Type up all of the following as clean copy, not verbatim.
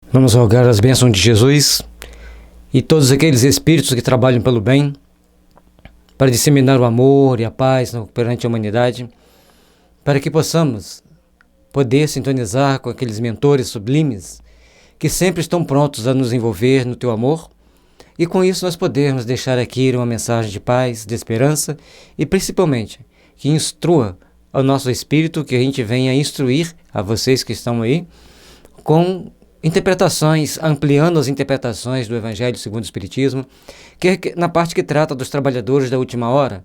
Vamos rogar as bênçãos de Jesus e todos aqueles espíritos que trabalham pelo bem, para disseminar o amor e a paz perante a humanidade, para que possamos poder sintonizar com aqueles mentores sublimes que sempre estão prontos a nos envolver no teu amor, e com isso nós podermos deixar aqui uma mensagem de paz, de esperança e principalmente que instrua ao nosso espírito, que a gente venha instruir a vocês que estão aí com interpretações, ampliando as interpretações do Evangelho segundo o Espiritismo, que é na parte que trata dos trabalhadores da última hora,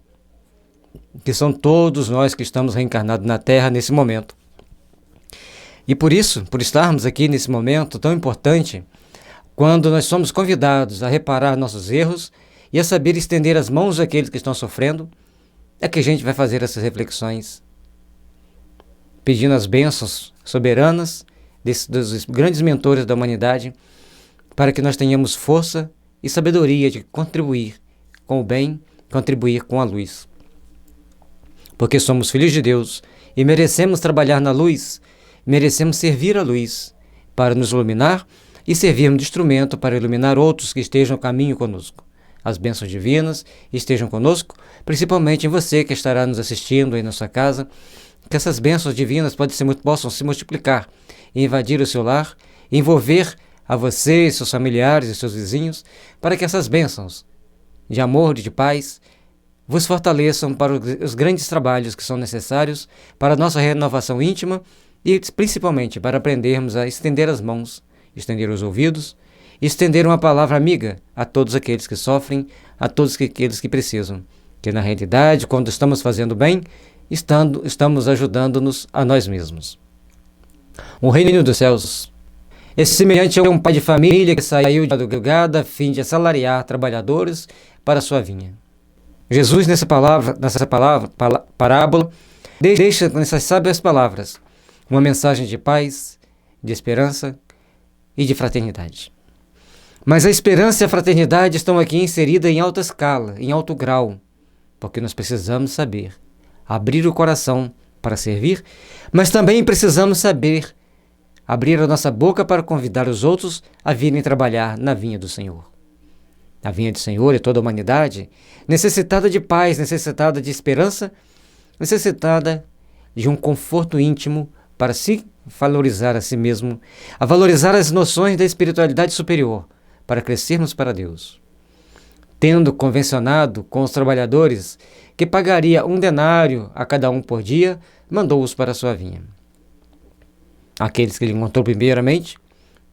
que são todos nós que estamos reencarnados na Terra nesse momento. E por isso, por estarmos aqui nesse momento tão importante, quando nós somos convidados a reparar nossos erros e a saber estender as mãos àqueles que estão sofrendo, é que a gente vai fazer essas reflexões, pedindo as bênçãos soberanas dos grandes mentores da humanidade, para que nós tenhamos força e sabedoria de contribuir com o bem, contribuir com a luz. Porque somos filhos de Deus e merecemos trabalhar na luz, merecemos servir a luz para nos iluminar e servirmos de instrumento para iluminar outros que estejam no caminho conosco. As bênçãos divinas estejam conosco, principalmente em você que estará nos assistindo aí na sua casa, que essas bênçãos divinas possam se multiplicar e invadir o seu lar, envolver a você, seus familiares e seus vizinhos, para que essas bênçãos de amor e de paz vos fortaleçam para os grandes trabalhos que são necessários para a nossa renovação íntima e principalmente para aprendermos a estender as mãos, estender os ouvidos, estender uma palavra amiga a todos aqueles que sofrem, a todos aqueles que precisam, que na realidade, quando estamos fazendo bem, estamos ajudando-nos a nós mesmos. O reino dos céus é semelhante a um pai de família que saiu de madrugada a fim de assalariar trabalhadores para a sua vinha. Jesus, nessa parábola, deixa nessas sábias palavras uma mensagem de paz, de esperança e de fraternidade. Mas a esperança e a fraternidade estão aqui inseridas em alta escala, em alto grau, porque nós precisamos saber abrir o coração para servir, mas também precisamos saber abrir a nossa boca para convidar os outros a virem trabalhar na vinha do Senhor. A vinha do Senhor é toda a humanidade necessitada de paz, necessitada de esperança, necessitada de um conforto íntimo para se valorizar a si mesmo, a valorizar as noções da espiritualidade superior, para crescermos para Deus. Tendo convencionado com os trabalhadores que pagaria 1 denário a cada um por dia, mandou-os para a sua vinha. Aqueles que ele encontrou primeiramente,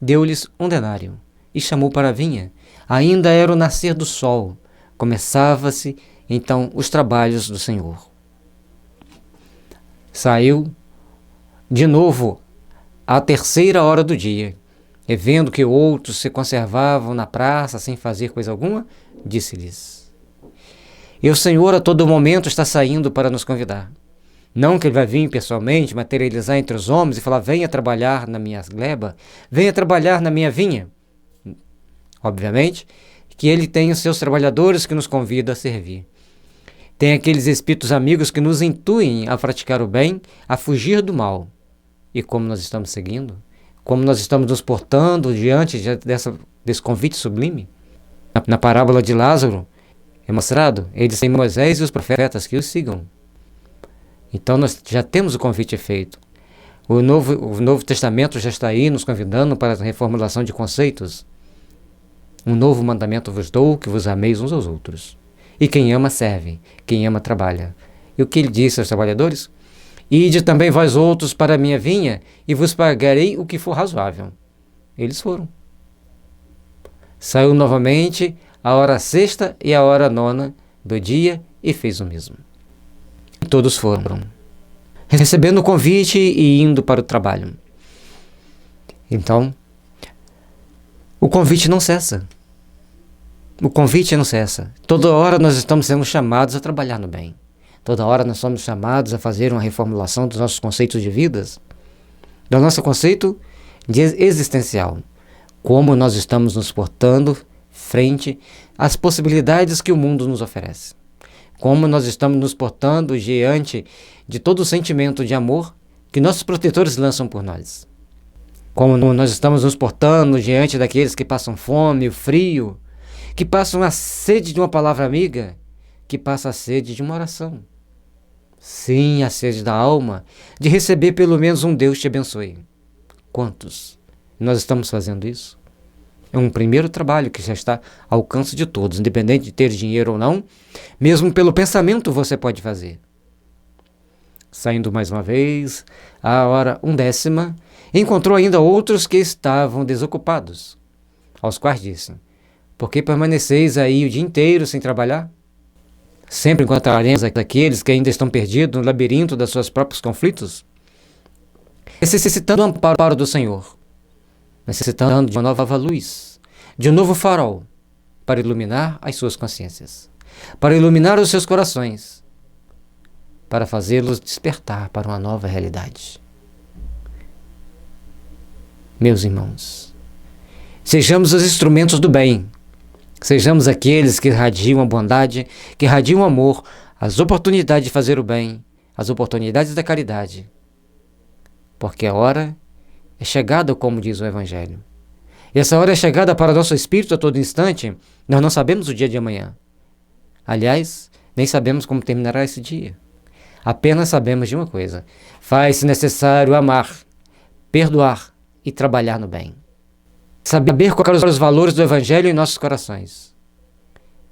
deu-lhes 1 denário e chamou para a vinha. Ainda era o nascer do sol, começava-se então os trabalhos do Senhor. Saiu de novo à 3ª hora do dia, e vendo que outros se conservavam na praça sem fazer coisa alguma, disse-lhes: E o Senhor a todo momento está saindo para nos convidar. Não que ele vai vir pessoalmente, materializar entre os homens e falar: venha trabalhar na minha gleba, venha trabalhar na minha vinha. Obviamente que ele tem os seus trabalhadores que nos convidam a servir. Tem aqueles espíritos amigos que nos intuem a praticar o bem, a fugir do mal. E como nós estamos seguindo? Como nós estamos nos portando diante desse convite sublime? Na parábola de Lázaro é mostrado: eles têm Moisés e os profetas que os sigam. Então nós já temos o convite feito. O Novo Testamento já está aí nos convidando para a reformulação de conceitos. Um novo mandamento vos dou, que vos ameis uns aos outros. E quem ama serve, quem ama trabalha. E o que ele disse aos trabalhadores? Ide também vós outros para a minha vinha, e vos pagarei o que for razoável. Eles foram. Saiu novamente a hora 6ª e a hora 9ª do dia e fez o mesmo. Todos foram, recebendo o convite e indo para o trabalho. Então, o convite não cessa. O convite não cessa. Toda hora nós estamos sendo chamados a trabalhar no bem. Toda hora nós somos chamados a fazer uma reformulação dos nossos conceitos de vidas, do nosso conceito de existencial. Como nós estamos nos portando frente às possibilidades que o mundo nos oferece. Como nós estamos nos portando diante de todo o sentimento de amor que nossos protetores lançam por nós. Como nós estamos nos portando diante daqueles que passam fome, o frio, que passam a sede de uma palavra amiga, que passam a sede de uma oração. Sim, a sede da alma, de receber pelo menos um Deus te abençoe. Quantos? Nós estamos fazendo isso? É um primeiro trabalho que já está ao alcance de todos, independente de ter dinheiro ou não, mesmo pelo pensamento você pode fazer. Saindo mais uma vez, à hora 1:10, encontrou ainda outros que estavam desocupados, aos quais disse: por que permaneceis aí o dia inteiro sem trabalhar? Sempre encontraremos aqueles que ainda estão perdidos no labirinto dos seus próprios conflitos, necessitando do amparo do Senhor, necessitando de uma nova luz, de um novo farol, para iluminar as suas consciências, para iluminar os seus corações, para fazê-los despertar para uma nova realidade. Meus irmãos, sejamos os instrumentos do bem, sejamos aqueles que irradiam a bondade, que irradiam o amor, as oportunidades de fazer o bem, as oportunidades da caridade, porque a hora é chegada, como diz o Evangelho. E essa hora é chegada para nosso espírito a todo instante. Nós não sabemos o dia de amanhã. Aliás, nem sabemos como terminará esse dia. Apenas sabemos de uma coisa: faz-se necessário amar, perdoar e trabalhar no bem. Saber colocar os valores do Evangelho em nossos corações.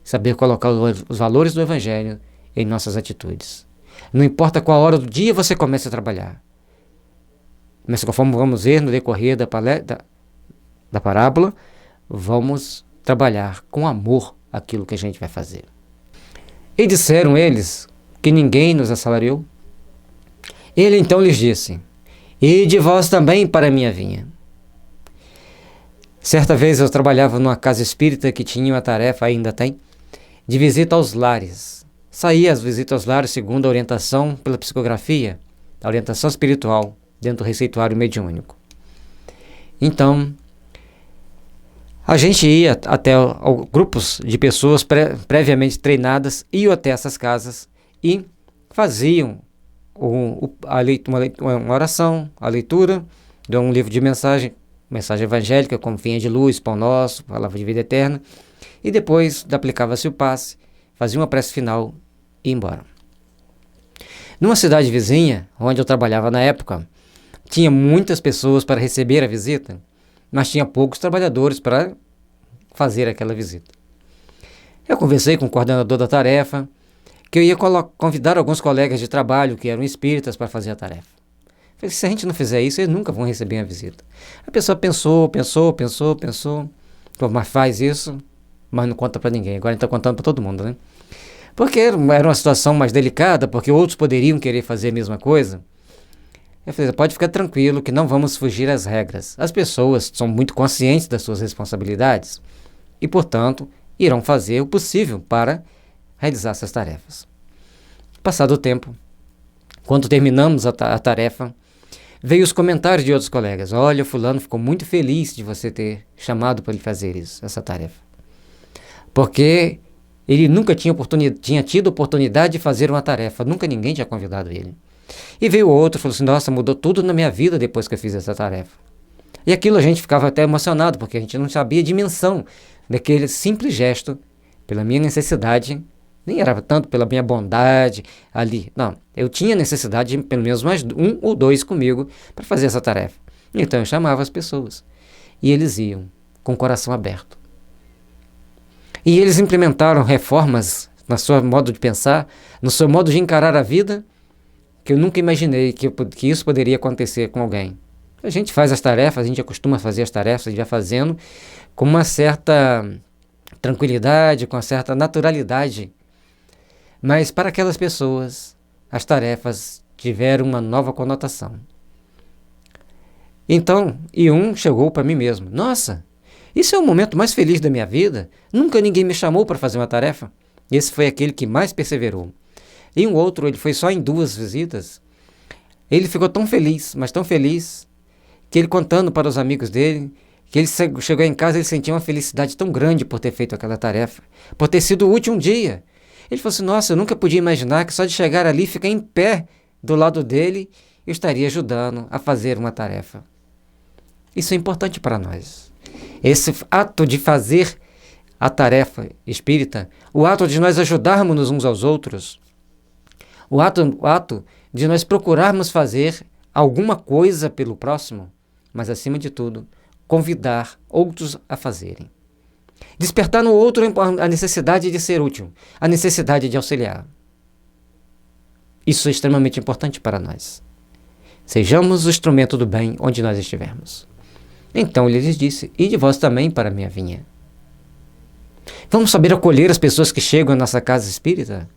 Saber colocar os valores do Evangelho em nossas atitudes. Não importa qual hora do dia você começa a trabalhar. Mas conforme vamos ver no decorrer da parábola, vamos trabalhar com amor aquilo que a gente vai fazer. E disseram eles que ninguém nos assalariou. Ele então lhes disse: ide vós também para a minha vinha. Certa vez eu trabalhava numa casa espírita que tinha uma tarefa, ainda tem, de visita aos lares. Saía as visitas aos lares segundo a orientação pela psicografia, a orientação espiritual, dentro do receituário mediúnico. Então, a gente ia até grupos de pessoas previamente treinadas, iam até essas casas e faziam uma oração, a leitura de um livro de mensagem evangélica, como Vinha de Luz, Pão Nosso, Palavra de Vida Eterna, e depois aplicava-se o passe, fazia uma prece final e ia embora. Numa cidade vizinha, onde eu trabalhava na época, tinha muitas pessoas para receber a visita, mas tinha poucos trabalhadores para fazer aquela visita. Eu conversei com o coordenador da tarefa, que eu ia convidar alguns colegas de trabalho que eram espíritas para fazer a tarefa. Falei: se a gente não fizer isso, eles nunca vão receber a visita. A pessoa pensou, mas faz isso, mas não conta para ninguém. Agora a gente está contando para todo mundo, né? Porque era uma situação mais delicada, porque outros poderiam querer fazer a mesma coisa. Eu falei: pode ficar tranquilo que não vamos fugir às regras. As pessoas são muito conscientes das suas responsabilidades e, portanto, irão fazer o possível para realizar essas tarefas. Passado o tempo, quando terminamos a tarefa, veio os comentários de outros colegas: olha, fulano ficou muito feliz de você ter chamado para ele fazer essa tarefa. Porque ele nunca tinha tido oportunidade de fazer uma tarefa, nunca ninguém tinha convidado ele. E veio outro e falou assim: nossa, mudou tudo na minha vida depois que eu fiz essa tarefa. E aquilo a gente ficava até emocionado, porque a gente não sabia a dimensão daquele simples gesto, pela minha necessidade, nem era tanto pela minha bondade ali. Não, eu tinha necessidade de pelo menos mais um ou dois comigo para fazer essa tarefa. Então eu chamava as pessoas. E eles iam com o coração aberto. E eles implementaram reformas no seu modo de pensar, no seu modo de encarar a vida, que eu nunca imaginei que isso poderia acontecer com alguém. A gente faz as tarefas, a gente acostuma fazer as tarefas, a gente vai fazendo com uma certa tranquilidade, com uma certa naturalidade. Mas para aquelas pessoas, as tarefas tiveram uma nova conotação. Então, e um chegou para mim mesmo: nossa, isso é o momento mais feliz da minha vida, nunca ninguém me chamou para fazer uma tarefa. Esse foi aquele que mais perseverou. E um outro, ele foi só em 2 visitas, ele ficou tão feliz, mas tão feliz, que ele contando para os amigos dele, que ele chegou em casa, ele sentia uma felicidade tão grande por ter feito aquela tarefa, por ter sido útil um dia. Ele falou assim: nossa, eu nunca podia imaginar que só de chegar ali, ficar em pé do lado dele, eu estaria ajudando a fazer uma tarefa. Isso é importante para nós. Esse ato de fazer a tarefa espírita, o ato de nós ajudarmos uns aos outros, o ato de nós procurarmos fazer alguma coisa pelo próximo, mas acima de tudo, convidar outros a fazerem. Despertar no outro a necessidade de ser útil, a necessidade de auxiliar. Isso é extremamente importante para nós. Sejamos o instrumento do bem onde nós estivermos. Então ele lhes disse: ide vós também para a minha vinha. Vamos saber acolher as pessoas que chegam à nossa casa espírita?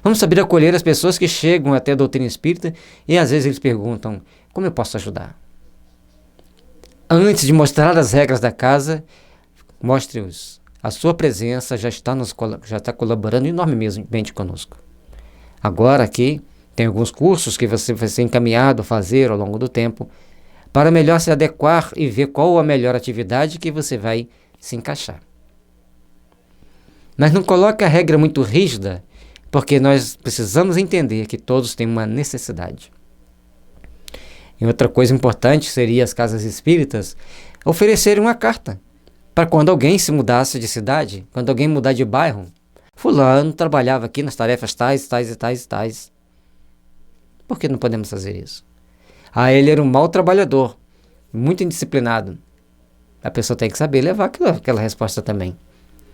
Vamos saber acolher as pessoas que chegam até a doutrina espírita e às vezes eles perguntam: como eu posso ajudar? Antes de mostrar as regras da casa, mostre-os. A sua presença já está colaborando enormemente conosco. Agora aqui tem alguns cursos que você vai ser encaminhado a fazer ao longo do tempo para melhor se adequar e ver qual a melhor atividade que você vai se encaixar. Mas não coloque a regra muito rígida, porque nós precisamos entender que todos têm uma necessidade. E outra coisa importante seria as casas espíritas oferecerem uma carta para quando alguém se mudasse de cidade, quando alguém mudar de bairro. Fulano trabalhava aqui nas tarefas tais, tais e tais e tais. Por que não podemos fazer isso? Ele era um mau trabalhador, muito indisciplinado. A pessoa tem que saber levar aquela resposta também.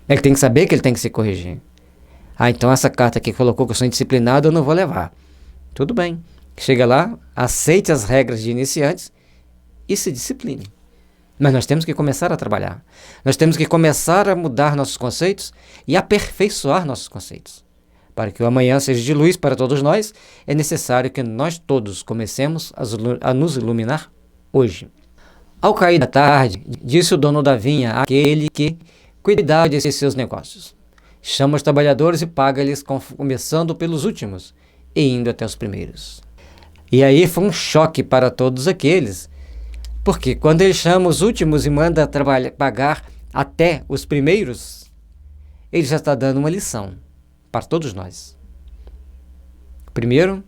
Ele tem que saber que ele tem que se corrigir. Então essa carta que colocou que eu sou indisciplinado, eu não vou levar. Tudo bem. Chega lá, aceite as regras de iniciantes e se discipline. Mas nós temos que começar a trabalhar. Nós temos que começar a mudar nossos conceitos e aperfeiçoar nossos conceitos. Para que o amanhã seja de luz para todos nós, é necessário que nós todos comecemos a nos iluminar hoje. Ao cair da tarde, disse o dono da vinha àquele que cuidava de seus negócios: chama os trabalhadores e paga-lhes, começando pelos últimos e indo até os primeiros. E aí foi um choque para todos aqueles, porque quando ele chama os últimos e manda pagar até os primeiros, ele já está dando uma lição para todos nós. Primeiro,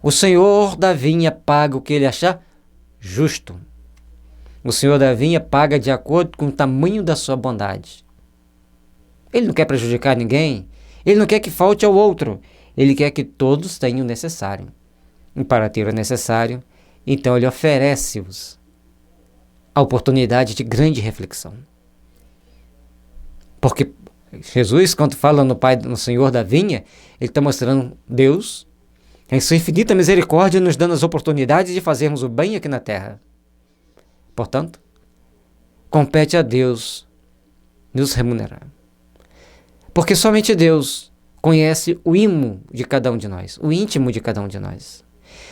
o senhor da vinha paga o que ele achar justo. O senhor da vinha paga de acordo com o tamanho da sua bondade. Ele não quer prejudicar ninguém, ele não quer que falte ao outro, ele quer que todos tenham o necessário. E para ter o necessário, então ele oferece-os a oportunidade de grande reflexão. Porque Jesus, quando fala no Pai, no Senhor da vinha, ele está mostrando Deus, em sua infinita misericórdia, nos dando as oportunidades de fazermos o bem aqui na terra. Portanto, compete a Deus nos remunerar. Porque somente Deus conhece o íntimo de cada um de nós, o íntimo de cada um de nós.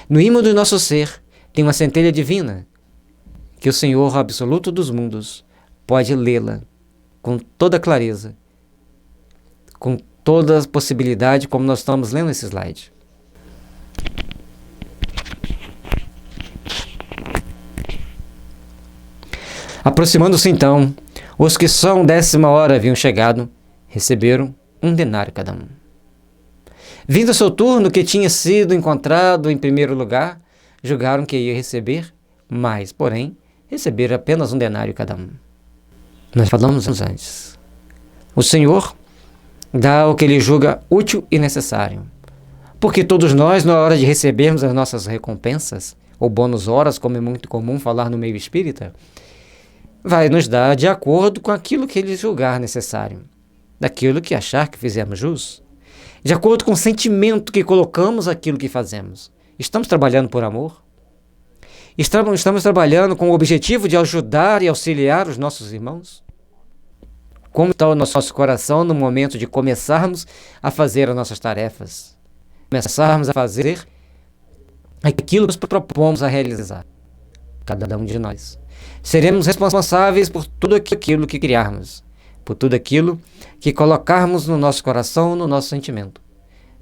No íntimo do nosso ser tem uma centelha divina, que o Senhor absoluto dos mundos pode lê-la com toda clareza, com toda a possibilidade, como nós estamos lendo esse slide. Aproximando-se então, os que são 10ª hora haviam chegado, receberam 1 denário cada um. Vindo ao seu turno, que tinha sido encontrado em primeiro lugar, julgaram que ia receber mais, porém, receberam apenas 1 denário cada um. Nós falamos antes. O Senhor dá o que ele julga útil e necessário. Porque todos nós, na hora de recebermos as nossas recompensas, ou bônus horas, como é muito comum falar no meio espírita, vai nos dar de acordo com aquilo que ele julgar necessário, daquilo que achar que fizemos jus, de acordo com o sentimento que colocamos aquilo que fazemos. Estamos trabalhando por amor? Estamos trabalhando com o objetivo de ajudar e auxiliar os nossos irmãos? Como está o nosso coração no momento de começarmos a fazer as nossas tarefas? Começarmos a fazer aquilo que nos propomos a realizar. Cada um de nós. Seremos responsáveis por tudo aquilo que criarmos, por tudo aquilo que colocarmos no nosso coração, no nosso sentimento.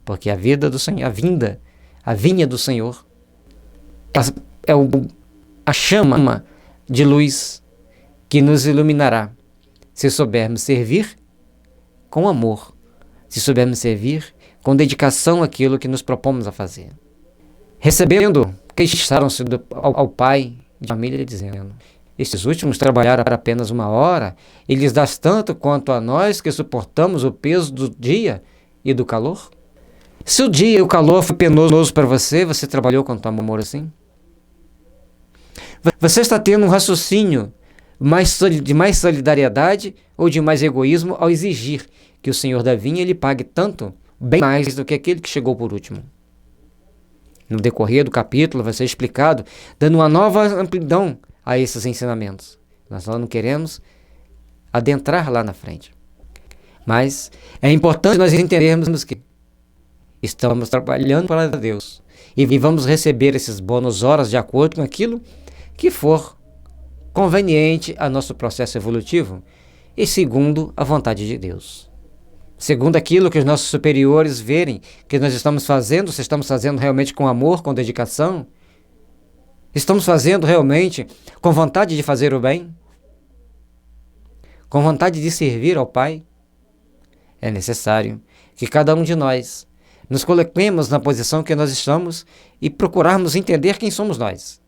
Porque a vida do Senhor, a vinha do Senhor, é a chama de luz que nos iluminará, se soubermos servir com amor, se soubermos servir com dedicação àquilo que nos propomos a fazer. Recebendo, queixaram-se ao pai de família, dizendo: Estes últimos trabalharam apenas 1 hora, e lhes dás tanto quanto a nós que suportamos o peso do dia e do calor? Se o dia e o calor foi penoso para você, você trabalhou com tanto amor assim? Você está tendo um raciocínio de mais solidariedade ou de mais egoísmo ao exigir que o Senhor da vinha lhe pague tanto, bem mais do que aquele que chegou por último? No decorrer do capítulo vai ser explicado, dando uma nova amplidão a esses ensinamentos. Nós não queremos adentrar lá na frente. Mas é importante nós entendermos que estamos trabalhando para Deus e vamos receber esses bônus horas de acordo com aquilo que for conveniente a nosso processo evolutivo e segundo a vontade de Deus. Segundo aquilo que os nossos superiores verem que nós estamos fazendo, se estamos fazendo realmente com amor, com dedicação, estamos fazendo realmente com vontade de fazer o bem, com vontade de servir ao Pai, é necessário que cada um de nós nos coloquemos na posição que nós estamos e procurarmos entender quem somos nós.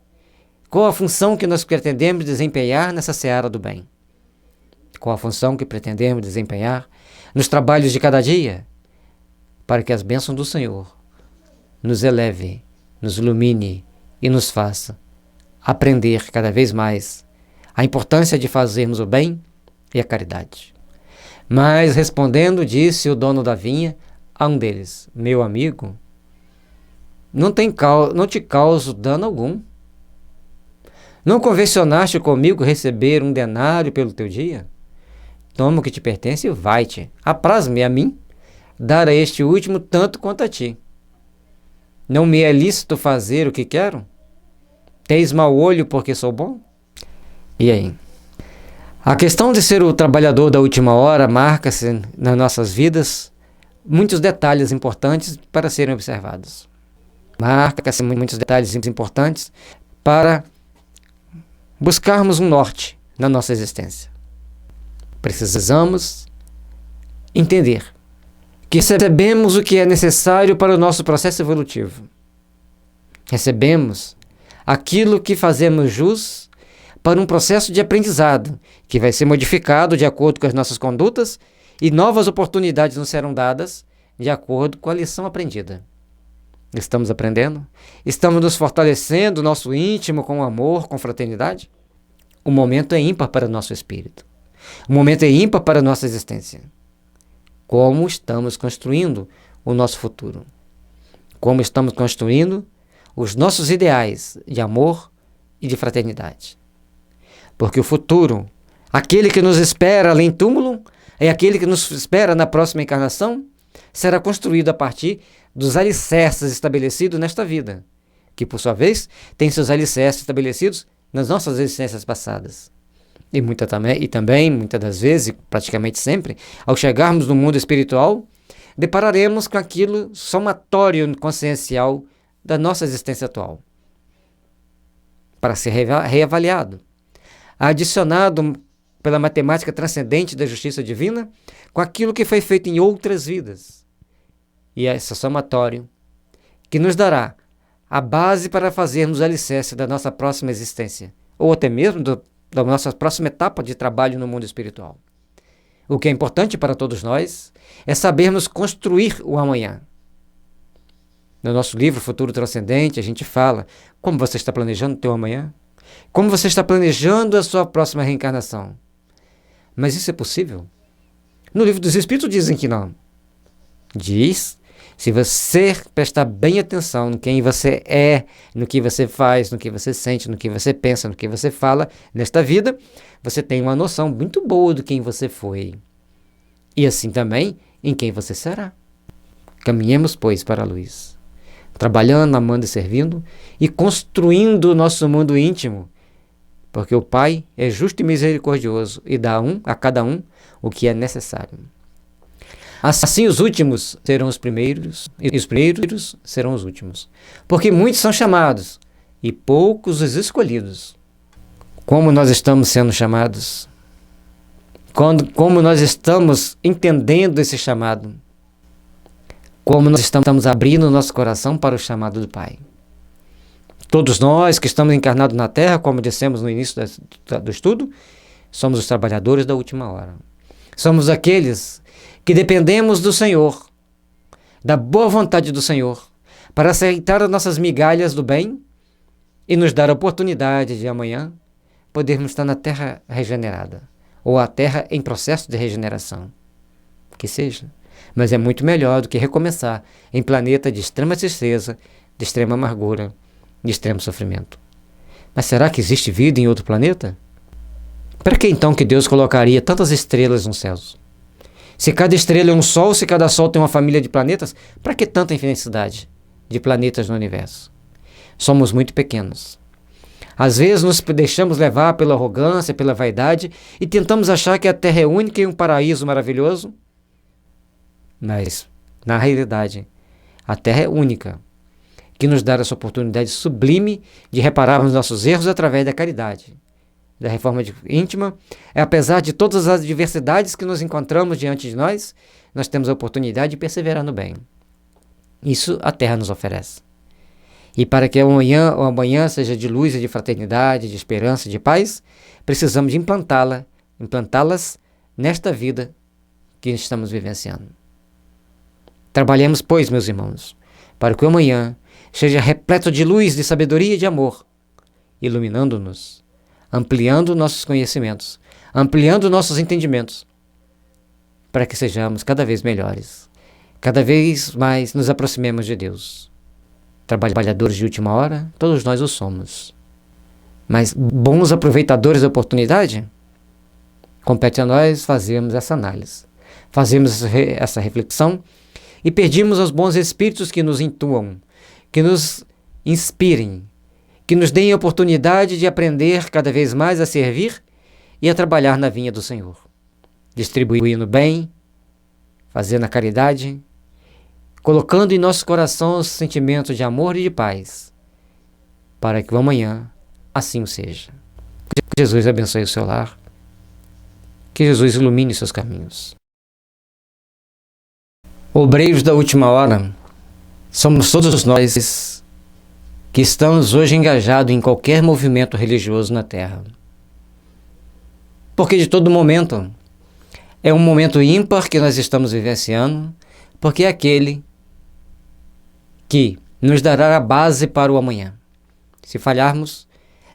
Qual a função que nós pretendemos desempenhar nessa seara do bem? Qual a função que pretendemos desempenhar nos trabalhos de cada dia? Para que as bênçãos do Senhor nos eleve, nos ilumine e nos faça aprender cada vez mais a importância de fazermos o bem e a caridade. Mas respondendo, disse o dono da vinha a um deles: meu amigo, não te causo dano algum. Não convencionaste comigo receber 1 denário pelo teu dia? Toma o que te pertence e vai-te. Apraz-me a mim dar a este último tanto quanto a ti. Não me é lícito fazer o que quero? Tens mau olho porque sou bom? E aí? A questão de ser o trabalhador da última hora marca-se nas nossas vidas muitos detalhes importantes para serem observados. Marca-se muitos detalhes importantes para buscarmos um norte na nossa existência. Precisamos entender que recebemos o que é necessário para o nosso processo evolutivo. Recebemos aquilo que fazemos jus para um processo de aprendizado, que vai ser modificado de acordo com as nossas condutas e novas oportunidades nos serão dadas de acordo com a lição aprendida. Estamos aprendendo? Estamos nos fortalecendo o nosso íntimo com amor, com fraternidade? O momento é ímpar para o nosso espírito. O momento é ímpar para a nossa existência. Como estamos construindo o nosso futuro? Como estamos construindo os nossos ideais de amor e de fraternidade? Porque o futuro, aquele que nos espera além túmulo, é aquele que nos espera na próxima encarnação, será construído a partir dos alicerces estabelecidos nesta vida, que por sua vez tem seus alicerces estabelecidos nas nossas existências passadas. E também, muitas das vezes, praticamente sempre, ao chegarmos no mundo espiritual, depararemos com aquilo somatório consciencial da nossa existência atual, para ser reavaliado, adicionado pela matemática transcendente da justiça divina com aquilo que foi feito em outras vidas. E é esse somatório que nos dará a base para fazermos o alicerce da nossa próxima existência, ou até mesmo da nossa próxima etapa de trabalho no mundo espiritual. O que é importante para todos nós é sabermos construir o amanhã. No nosso livro Futuro Transcendente, a gente fala como você está planejando o teu amanhã, como você está planejando a sua próxima reencarnação. Mas isso é possível? No livro dos Espíritos dizem que não. Diz, se você prestar bem atenção no quem você é, no que você faz, no que você sente, no que você pensa, no que você fala, nesta vida, você tem uma noção muito boa de quem você foi. E assim também em quem você será. Caminhemos, pois, para a luz, trabalhando, amando e servindo, e construindo o nosso mundo íntimo, porque o Pai é justo e misericordioso e dá a cada um o que é necessário. Assim os últimos serão os primeiros, e os primeiros serão os últimos. Porque muitos são chamados, e poucos os escolhidos. Como nós estamos sendo chamados? Como nós estamos entendendo esse chamado? Como nós estamos abrindo o nosso coração para o chamado do Pai? Todos nós que estamos encarnados na Terra, como dissemos no início do estudo, somos os trabalhadores da última hora. Somos aqueles que dependemos do Senhor, da boa vontade do Senhor, para aceitar as nossas migalhas do bem e nos dar a oportunidade de amanhã podermos estar na Terra regenerada, ou a Terra em processo de regeneração. Que seja. Mas é muito melhor do que recomeçar em planeta de extrema tristeza, de extrema amargura, de extremo sofrimento. Mas será que existe vida em outro planeta? Para que então que Deus colocaria tantas estrelas nos céus? Se cada estrela é um sol, se cada sol tem uma família de planetas, para que tanta infinidade de planetas no universo? Somos muito pequenos. Às vezes nos deixamos levar pela arrogância, pela vaidade e tentamos achar que a Terra é única e um paraíso maravilhoso. Mas, na realidade, a Terra é única, que nos dá essa oportunidade sublime de repararmos nossos erros através da caridade, da reforma íntima. Apesar de todas as adversidades que nos encontramos diante de nós temos a oportunidade de perseverar no bem. Isso a Terra nos oferece. E para que o amanhã seja de luz e de fraternidade, de esperança e de paz, precisamos de implantá-las nesta vida que estamos vivenciando. Trabalhemos, pois, meus irmãos, para que o amanhã seja repleto de luz, de sabedoria e de amor, iluminando-nos, ampliando nossos conhecimentos, ampliando nossos entendimentos, para que sejamos cada vez melhores, cada vez mais nos aproximemos de Deus. Trabalhadores de última hora, todos nós o somos. Mas bons aproveitadores da oportunidade? Compete a nós fazermos essa análise, fazermos essa reflexão e pedimos aos bons espíritos que nos intuam, que nos inspirem, que nos deem a oportunidade de aprender cada vez mais a servir e a trabalhar na vinha do Senhor, distribuindo bem, fazendo a caridade, colocando em nosso coração os sentimentos de amor e de paz, para que o amanhã assim o seja. Que Jesus abençoe o seu lar, que Jesus ilumine seus caminhos. Obreiros da última hora, somos todos nós que estamos hoje engajados em qualquer movimento religioso na Terra. Porque de todo momento, é um momento ímpar que nós estamos vivenciando, porque é aquele que nos dará a base para o amanhã. Se falharmos,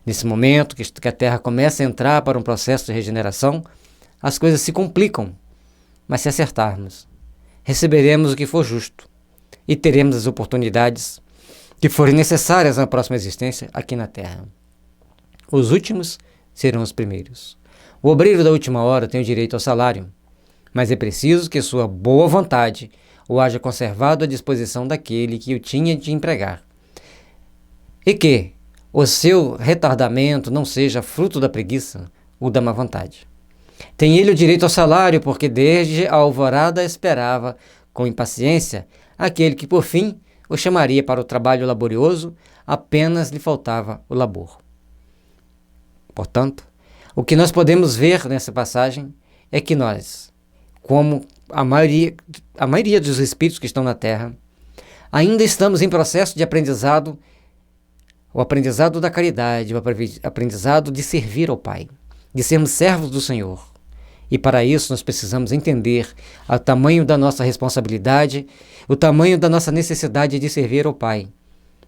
nesse momento que a Terra começa a entrar para um processo de regeneração, as coisas se complicam, mas se acertarmos, receberemos o que for justo e teremos as oportunidades que forem necessárias na próxima existência aqui na Terra. Os últimos serão os primeiros. O obreiro da última hora tem o direito ao salário, mas é preciso que sua boa vontade o haja conservado à disposição daquele que o tinha de empregar, e que o seu retardamento não seja fruto da preguiça ou da má vontade. Tem ele o direito ao salário, porque desde a alvorada esperava, com impaciência, aquele que por fim o chamaria para o trabalho laborioso, apenas lhe faltava o labor. Portanto, o que nós podemos ver nessa passagem é que nós, como a maioria dos espíritos que estão na Terra, ainda estamos em processo de aprendizado, o aprendizado da caridade, o aprendizado de servir ao Pai, de sermos servos do Senhor. E para isso nós precisamos entender o tamanho da nossa responsabilidade, o tamanho da nossa necessidade de servir ao Pai,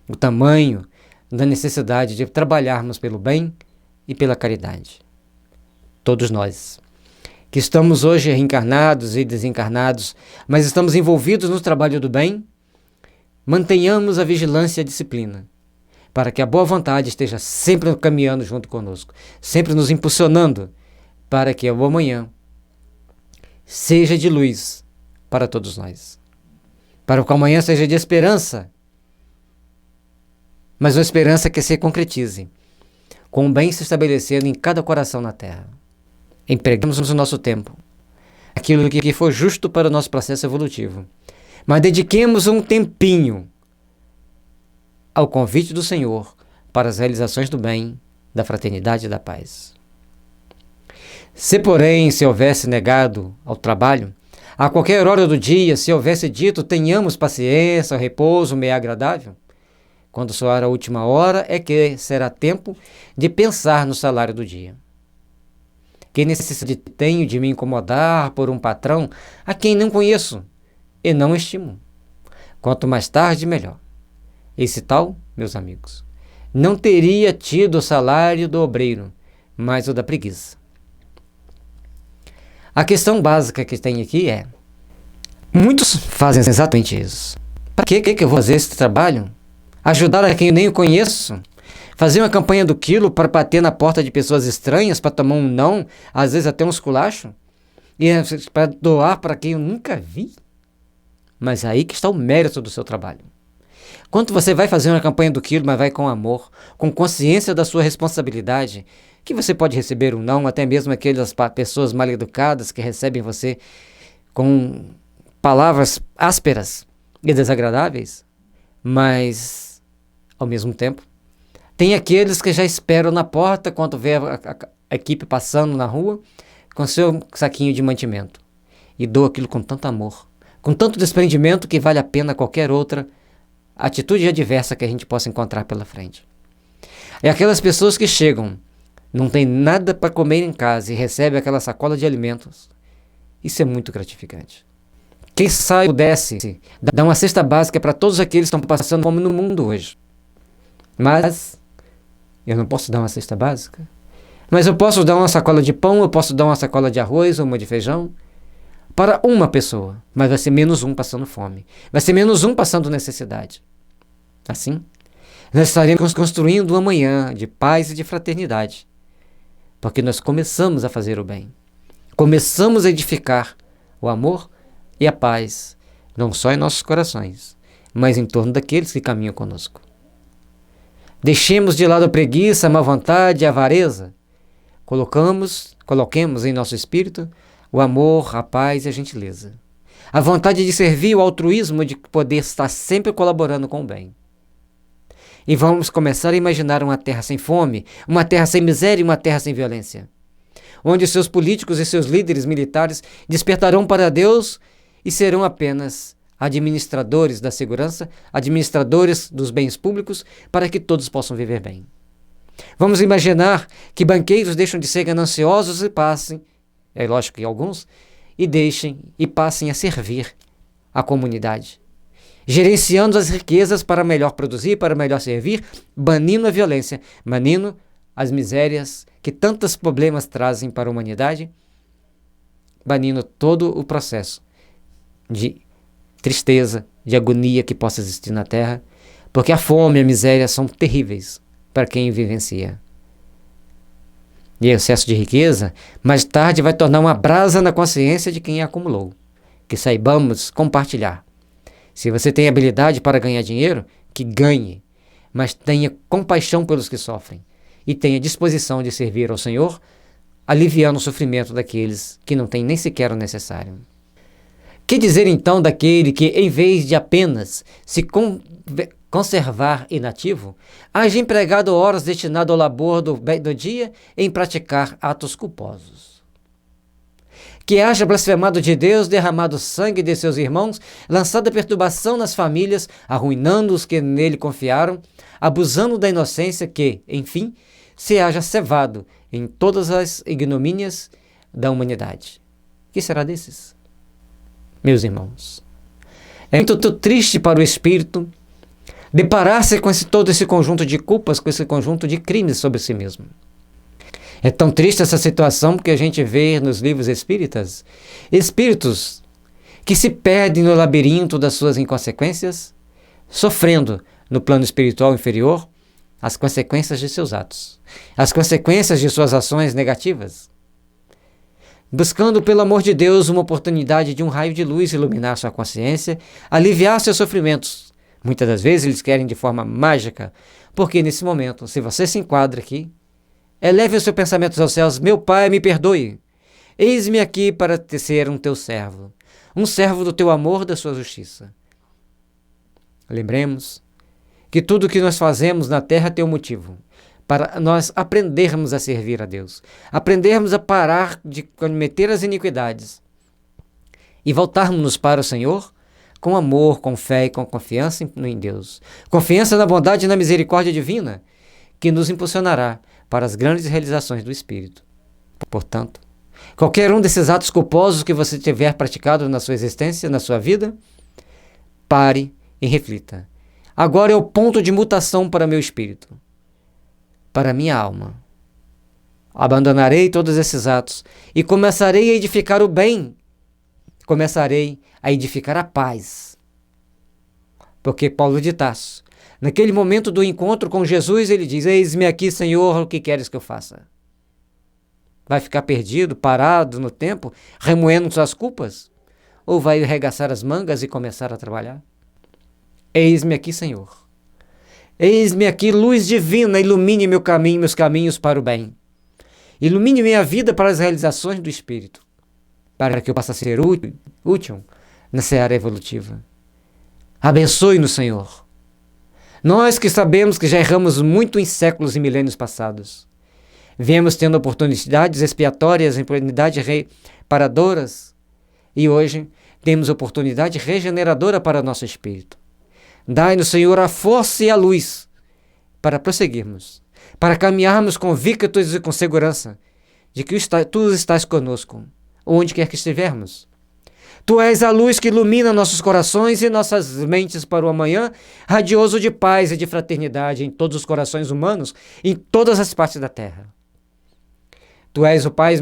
o tamanho da necessidade de trabalharmos pelo bem e pela caridade. Todos nós, que estamos hoje reencarnados e desencarnados, mas estamos envolvidos no trabalho do bem, mantenhamos a vigilância e a disciplina, para que a boa vontade esteja sempre caminhando junto conosco, sempre nos impulsionando, para que o amanhã seja de luz para todos nós. Para que o amanhã seja de esperança, mas uma esperança que se concretize, com o bem se estabelecendo em cada coração na Terra. Empregamos o nosso tempo, aquilo que for justo para o nosso processo evolutivo, mas dediquemos um tempinho ao convite do Senhor para as realizações do bem, da fraternidade e da paz. Se, porém, se houvesse negado ao trabalho, a qualquer hora do dia, se houvesse dito, tenhamos paciência, repouso meio agradável, Quando soar a última hora é que será tempo de pensar no salário do dia. Que necessidade tenho de me incomodar por um patrão a quem não conheço e não estimo? Quanto mais tarde, melhor. Esse tal, meus amigos, não teria tido o salário do obreiro, mas o da preguiça. A questão básica que tem aqui é: muitos fazem exatamente isso. Para que eu vou fazer esse trabalho? Ajudar a quem eu nem conheço? Fazer uma campanha do quilo para bater na porta de pessoas estranhas, para tomar um não, às vezes até um esculacho? E para doar para quem eu nunca vi? Mas aí que está o mérito do seu trabalho. Quando você vai fazer uma campanha do quilo, mas vai com amor, com consciência da sua responsabilidade, que você pode receber um não, até mesmo aquelas pessoas mal educadas que recebem você com palavras ásperas e desagradáveis, mas, ao mesmo tempo, tem aqueles que já esperam na porta quando vê a equipe passando na rua com seu saquinho de mantimento e doa aquilo com tanto amor, com tanto desprendimento que vale a pena qualquer outra atitude adversa que a gente possa encontrar pela frente. É aquelas pessoas que chegam, não tem nada para comer em casa e recebem aquela sacola de alimentos. Isso é muito gratificante. Quem sabe pudesse dar uma cesta básica para todos aqueles que estão passando fome no mundo hoje. Mas eu não posso dar uma cesta básica. Mas eu posso dar uma sacola de pão, eu posso dar uma sacola de arroz ou uma de feijão para uma pessoa. Mas vai ser menos um passando fome. Vai ser menos um passando necessidade. Assim, nós estaremos construindo um amanhã de paz e de fraternidade. Porque nós começamos a fazer o bem. Começamos a edificar o amor e a paz, não só em nossos corações, mas em torno daqueles que caminham conosco. Deixemos de lado a preguiça, a má vontade, a avareza. Coloquemos em nosso espírito o amor, a paz e a gentileza. A vontade de servir, o altruísmo de poder estar sempre colaborando com o bem. E vamos começar a imaginar uma terra sem fome, uma terra sem miséria e uma terra sem violência, onde seus políticos e seus líderes militares despertarão para Deus e serão apenas administradores da segurança, administradores dos bens públicos, para que todos possam viver bem. Vamos imaginar que banqueiros deixam de ser gananciosos e passem, é lógico que alguns, e passem a servir a comunidade, gerenciando as riquezas para melhor produzir, para melhor servir, banindo a violência, banindo as misérias que tantos problemas trazem para a humanidade, banindo todo o processo de tristeza, de agonia que possa existir na Terra, porque a fome e a miséria são terríveis para quem vivencia. E o excesso de riqueza, mais tarde vai tornar uma brasa na consciência de quem a acumulou. Que saibamos compartilhar. Se você tem habilidade para ganhar dinheiro, que ganhe, mas tenha compaixão pelos que sofrem e tenha disposição de servir ao Senhor, aliviando o sofrimento daqueles que não têm nem sequer o necessário. Que dizer então daquele que, em vez de apenas se conservar inativo, haja empregado horas destinadas ao labor do dia em praticar atos culposos? Que haja blasfemado de Deus, derramado sangue de seus irmãos, lançado a perturbação nas famílias, arruinando os que nele confiaram, abusando da inocência que, enfim, se haja cevado em todas as ignomínias da humanidade. Que será desses? Meus irmãos, é muito triste para o espírito deparar-se com todo esse conjunto de culpas, com esse conjunto de crimes sobre si mesmo. É tão triste essa situação porque a gente vê nos livros espíritas espíritos que se perdem no labirinto das suas inconsequências, sofrendo no plano espiritual inferior as consequências de seus atos, as consequências de suas ações negativas, buscando pelo amor de Deus uma oportunidade de um raio de luz iluminar sua consciência, aliviar seus sofrimentos. Muitas das vezes eles querem de forma mágica, porque nesse momento, se você se enquadra aqui, eleve os seus pensamentos aos céus: meu Pai, me perdoe, eis-me aqui para ser um teu servo, um servo do teu amor, da sua justiça. Lembremos que tudo o que nós fazemos na terra tem um motivo, para nós aprendermos a servir a Deus, aprendermos a parar de cometer as iniquidades e voltarmos para o Senhor com amor, com fé e com confiança em Deus. Confiança na bondade e na misericórdia divina, que nos impulsionará para as grandes realizações do Espírito. Portanto, qualquer um desses atos culposos que você tiver praticado na sua existência, na sua vida, pare e reflita. Agora é o ponto de mutação para meu espírito, para minha alma. Abandonarei todos esses atos e começarei a edificar o bem. Começarei a edificar a paz. Porque Paulo de Tarso, naquele momento do encontro com Jesus, ele diz: eis-me aqui, Senhor, o que queres que eu faça? Vai ficar perdido, parado no tempo, remoendo suas culpas? Ou vai arregaçar as mangas e começar a trabalhar? Eis-me aqui, Senhor. Eis-me aqui, luz divina, ilumine meu caminho, meus caminhos para o bem. Ilumine minha vida para as realizações do Espírito, para que eu possa ser útil na seara evolutiva. Abençoe-nos, Senhor. Nós que sabemos que já erramos muito em séculos e milênios passados, viemos tendo oportunidades expiatórias, oportunidades reparadoras, e hoje temos oportunidade regeneradora para nosso espírito. Dai-nos, Senhor, a força e a luz para prosseguirmos, para caminharmos convictos e com segurança de que Tu estás conosco, onde quer que estivermos. Tu és a luz que ilumina nossos corações e nossas mentes para o amanhã, radioso de paz e de fraternidade em todos os corações humanos, em todas as partes da terra. Tu és o Pai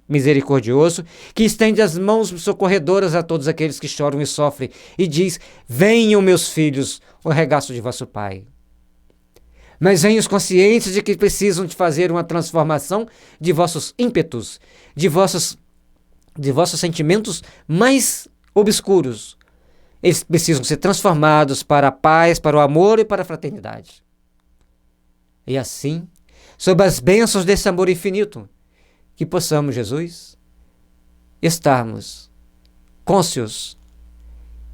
misericordioso, que estende as mãos socorredoras a todos aqueles que choram e sofrem, e diz: venham, meus filhos, o regaço de vosso Pai. Mas venham conscientes de que precisam de fazer uma transformação de vossos ímpetos, de vossos sentimentos mais obscuros. Eles precisam ser transformados para a paz, para o amor e para a fraternidade. E assim, sob as bênçãos desse amor infinito, que possamos, Jesus, estarmos cônscios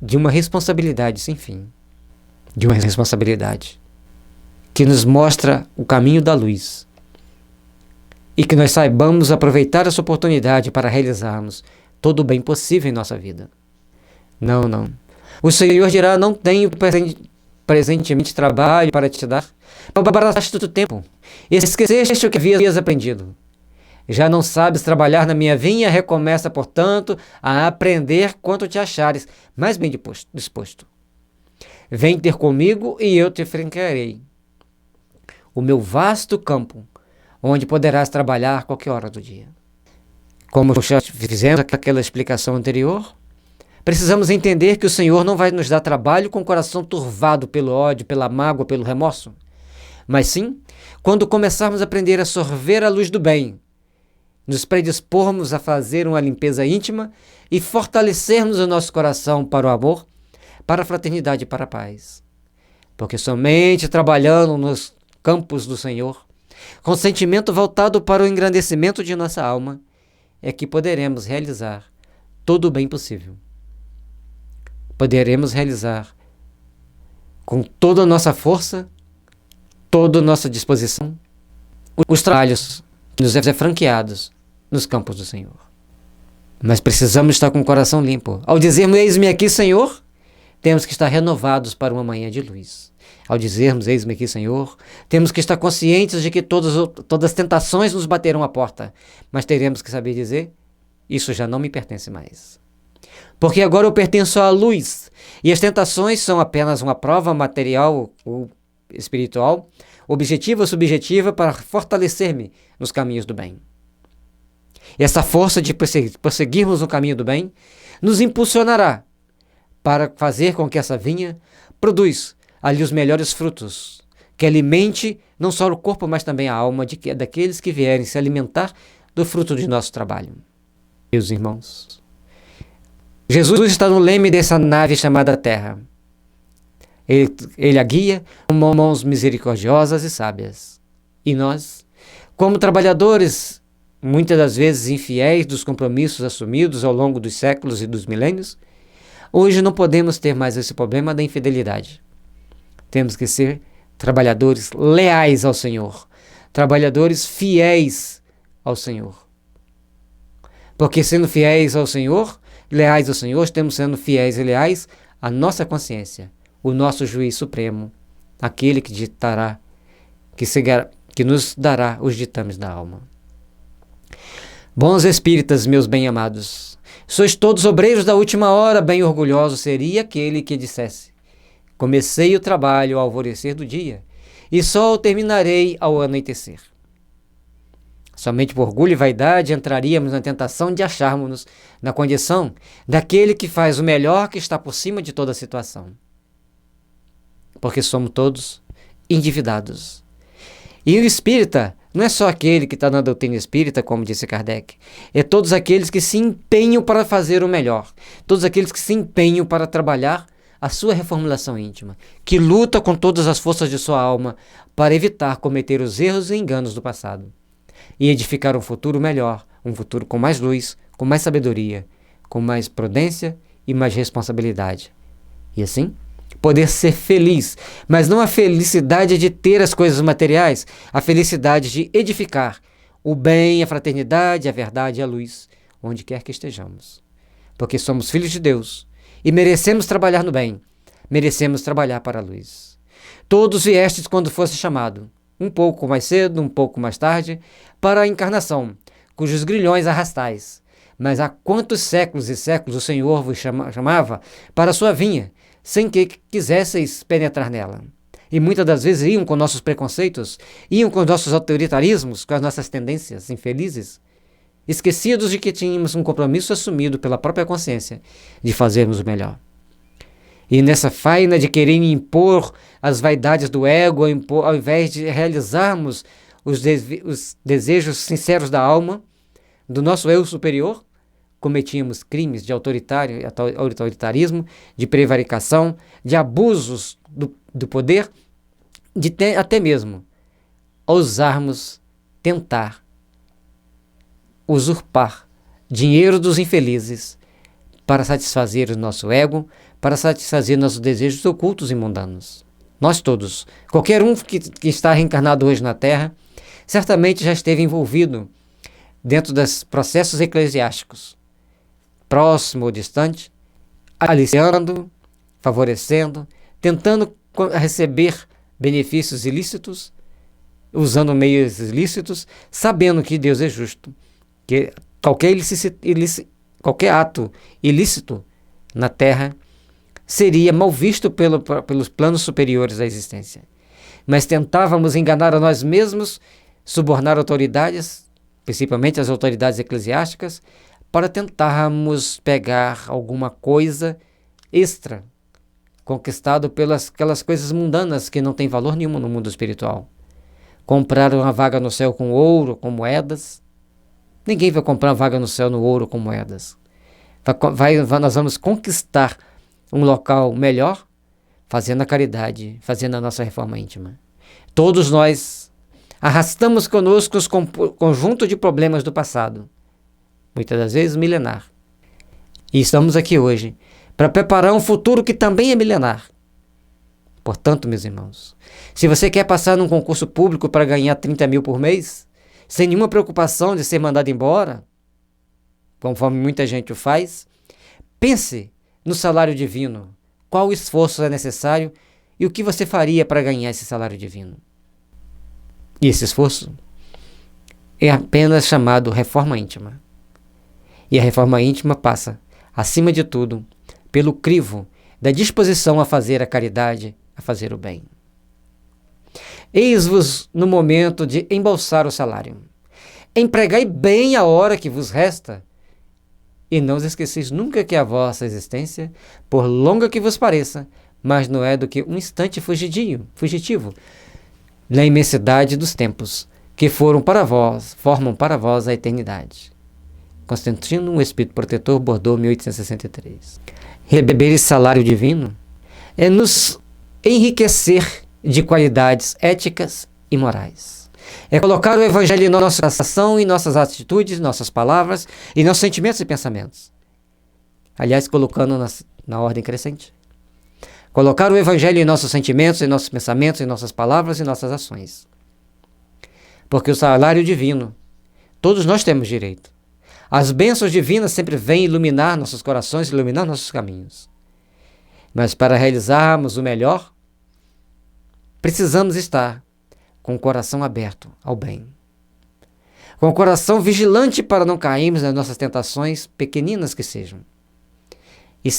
de uma responsabilidade sem fim, de uma responsabilidade que nos mostra o caminho da luz e que nós saibamos aproveitar essa oportunidade para realizarmos todo o bem possível em nossa vida. Não. O Senhor dirá: não tenho presentemente trabalho para te dar. Abraçaste o tempo, esqueceste o que havias aprendido. Já não sabes trabalhar na minha vinha, recomeça, portanto, a aprender quanto te achares mais bem disposto. Vem ter comigo e eu te franquearei o meu vasto campo, onde poderás trabalhar qualquer hora do dia. Como já fizemos aquela explicação anterior, precisamos entender que o Senhor não vai nos dar trabalho com o coração turvado pelo ódio, pela mágoa, pelo remorso, mas sim, quando começarmos a aprender a sorver a luz do bem, nos predispormos a fazer uma limpeza íntima e fortalecermos o nosso coração para o amor, para a fraternidade e para a paz. Porque somente trabalhando nos campos do Senhor, com sentimento voltado para o engrandecimento de nossa alma, é que poderemos realizar todo o bem possível. Poderemos realizar com toda a nossa força, toda a nossa disposição, os trabalhos que nos é franqueados nos campos do Senhor. Mas precisamos estar com o coração limpo. Ao dizermos: eis-me aqui, Senhor, temos que estar renovados para uma manhã de luz. Ao dizermos: eis-me aqui, Senhor, temos que estar conscientes de que todas as tentações nos baterão à porta, mas teremos que saber dizer: isso já não me pertence mais. Porque agora eu pertenço à luz, e as tentações são apenas uma prova material ou espiritual, objetiva ou subjetiva, para fortalecer-me nos caminhos do bem. E essa força de prosseguirmos no caminho do bem nos impulsionará para fazer com que essa vinha produza ali os melhores frutos, que alimente não só o corpo, mas também a alma daqueles que vierem se alimentar do fruto de nosso trabalho. Meus irmãos, Jesus está no leme dessa nave chamada Terra. Ele a guia com mãos misericordiosas e sábias. E nós, como trabalhadores, muitas das vezes infiéis dos compromissos assumidos ao longo dos séculos e dos milênios, hoje não podemos ter mais esse problema da infidelidade. Temos que ser trabalhadores leais ao Senhor, trabalhadores fiéis ao Senhor. Porque sendo fiéis ao Senhor, leais ao Senhor, estamos sendo fiéis e leais à nossa consciência, o nosso juiz supremo, aquele que ditará, que nos dará os ditames da alma. Bons espíritas, meus bem-amados, sois todos obreiros da última hora, bem orgulhoso seria aquele que dissesse: comecei o trabalho ao alvorecer do dia, e só o terminarei ao anoitecer. Somente por orgulho e vaidade entraríamos na tentação de acharmos-nos na condição daquele que faz o melhor, que está por cima de toda a situação. Porque somos todos endividados. E o espírita não é só aquele que está na doutrina espírita, como disse Kardec. É todos aqueles que se empenham para fazer o melhor. Todos aqueles que se empenham para trabalhar a sua reformulação íntima. Que luta com todas as forças de sua alma para evitar cometer os erros e enganos do passado. E edificar um futuro melhor. Um futuro com mais luz, com mais sabedoria, com mais prudência e mais responsabilidade. E assim, poder ser feliz, mas não a felicidade de ter as coisas materiais, a felicidade de edificar o bem, a fraternidade, a verdade e a luz, onde quer que estejamos. Porque somos filhos de Deus e merecemos trabalhar no bem, merecemos trabalhar para a luz. Todos viestes quando fosse chamado, um pouco mais cedo, um pouco mais tarde, para a encarnação, cujos grilhões arrastais. Mas há quantos séculos e séculos o Senhor vos chamava para a sua vinha, sem que quisesseis penetrar nela. E muitas das vezes iam com nossos preconceitos, iam com nossos autoritarismos, com as nossas tendências infelizes, esquecidos de que tínhamos um compromisso assumido pela própria consciência de fazermos o melhor. E nessa faina de querer impor as vaidades do ego, ao invés de realizarmos os desejos sinceros da alma, do nosso eu superior, cometíamos crimes de autoritarismo, de prevaricação, de abusos do poder, de até mesmo ousarmos tentar usurpar dinheiro dos infelizes para satisfazer o nosso ego, para satisfazer nossos desejos ocultos e mundanos. Nós todos, qualquer um que está reencarnado hoje na Terra, certamente já esteve envolvido dentro dos processos eclesiásticos, próximo ou distante, aliciando, favorecendo, tentando receber benefícios ilícitos, usando meios ilícitos, sabendo que Deus é justo, que qualquer ato ilícito na Terra seria mal visto pelos planos superiores da existência. Mas tentávamos enganar a nós mesmos, subornar autoridades, principalmente as autoridades eclesiásticas, para tentarmos pegar alguma coisa extra, conquistado pelas aquelas coisas mundanas que não têm valor nenhum no mundo espiritual. Comprar uma vaga no céu com ouro, com moedas. Ninguém vai comprar uma vaga no céu no ouro com moedas. Nós vamos conquistar um local melhor, fazendo a caridade, fazendo a nossa reforma íntima. Todos nós arrastamos conosco os conjunto de problemas do passado, muitas das vezes milenar. E estamos aqui hoje para preparar um futuro que também é milenar. Portanto, meus irmãos, se você quer passar num concurso público para ganhar 30 mil por mês, sem nenhuma preocupação de ser mandado embora, conforme muita gente o faz, pense no salário divino. Qual esforço é necessário e o que você faria para ganhar esse salário divino? E esse esforço é apenas chamado reforma íntima. E a reforma íntima passa, acima de tudo, pelo crivo da disposição a fazer a caridade, a fazer o bem. Eis-vos no momento de embolsar o salário. Empregai bem a hora que vos resta, e não os esqueceis nunca que a vossa existência, por longa que vos pareça, mas não é do que um instante fugitivo, na imensidade dos tempos, que formam para vós a eternidade. Constantino, um Espírito Protetor, Bordeaux, 1863. Receber esse salário divino é nos enriquecer de qualidades éticas e morais. É colocar o Evangelho em nossa ação, em nossas atitudes, nossas palavras, e nossos sentimentos e pensamentos. Aliás, colocando na ordem crescente. Colocar o Evangelho em nossos sentimentos, em nossos pensamentos, em nossas palavras e nossas ações. Porque o salário divino, todos nós temos direito. As bênçãos divinas sempre vêm iluminar nossos corações, iluminar nossos caminhos. Mas para realizarmos o melhor, precisamos estar com o coração aberto ao bem. Com o coração vigilante para não cairmos nas nossas tentações, pequeninas que sejam. E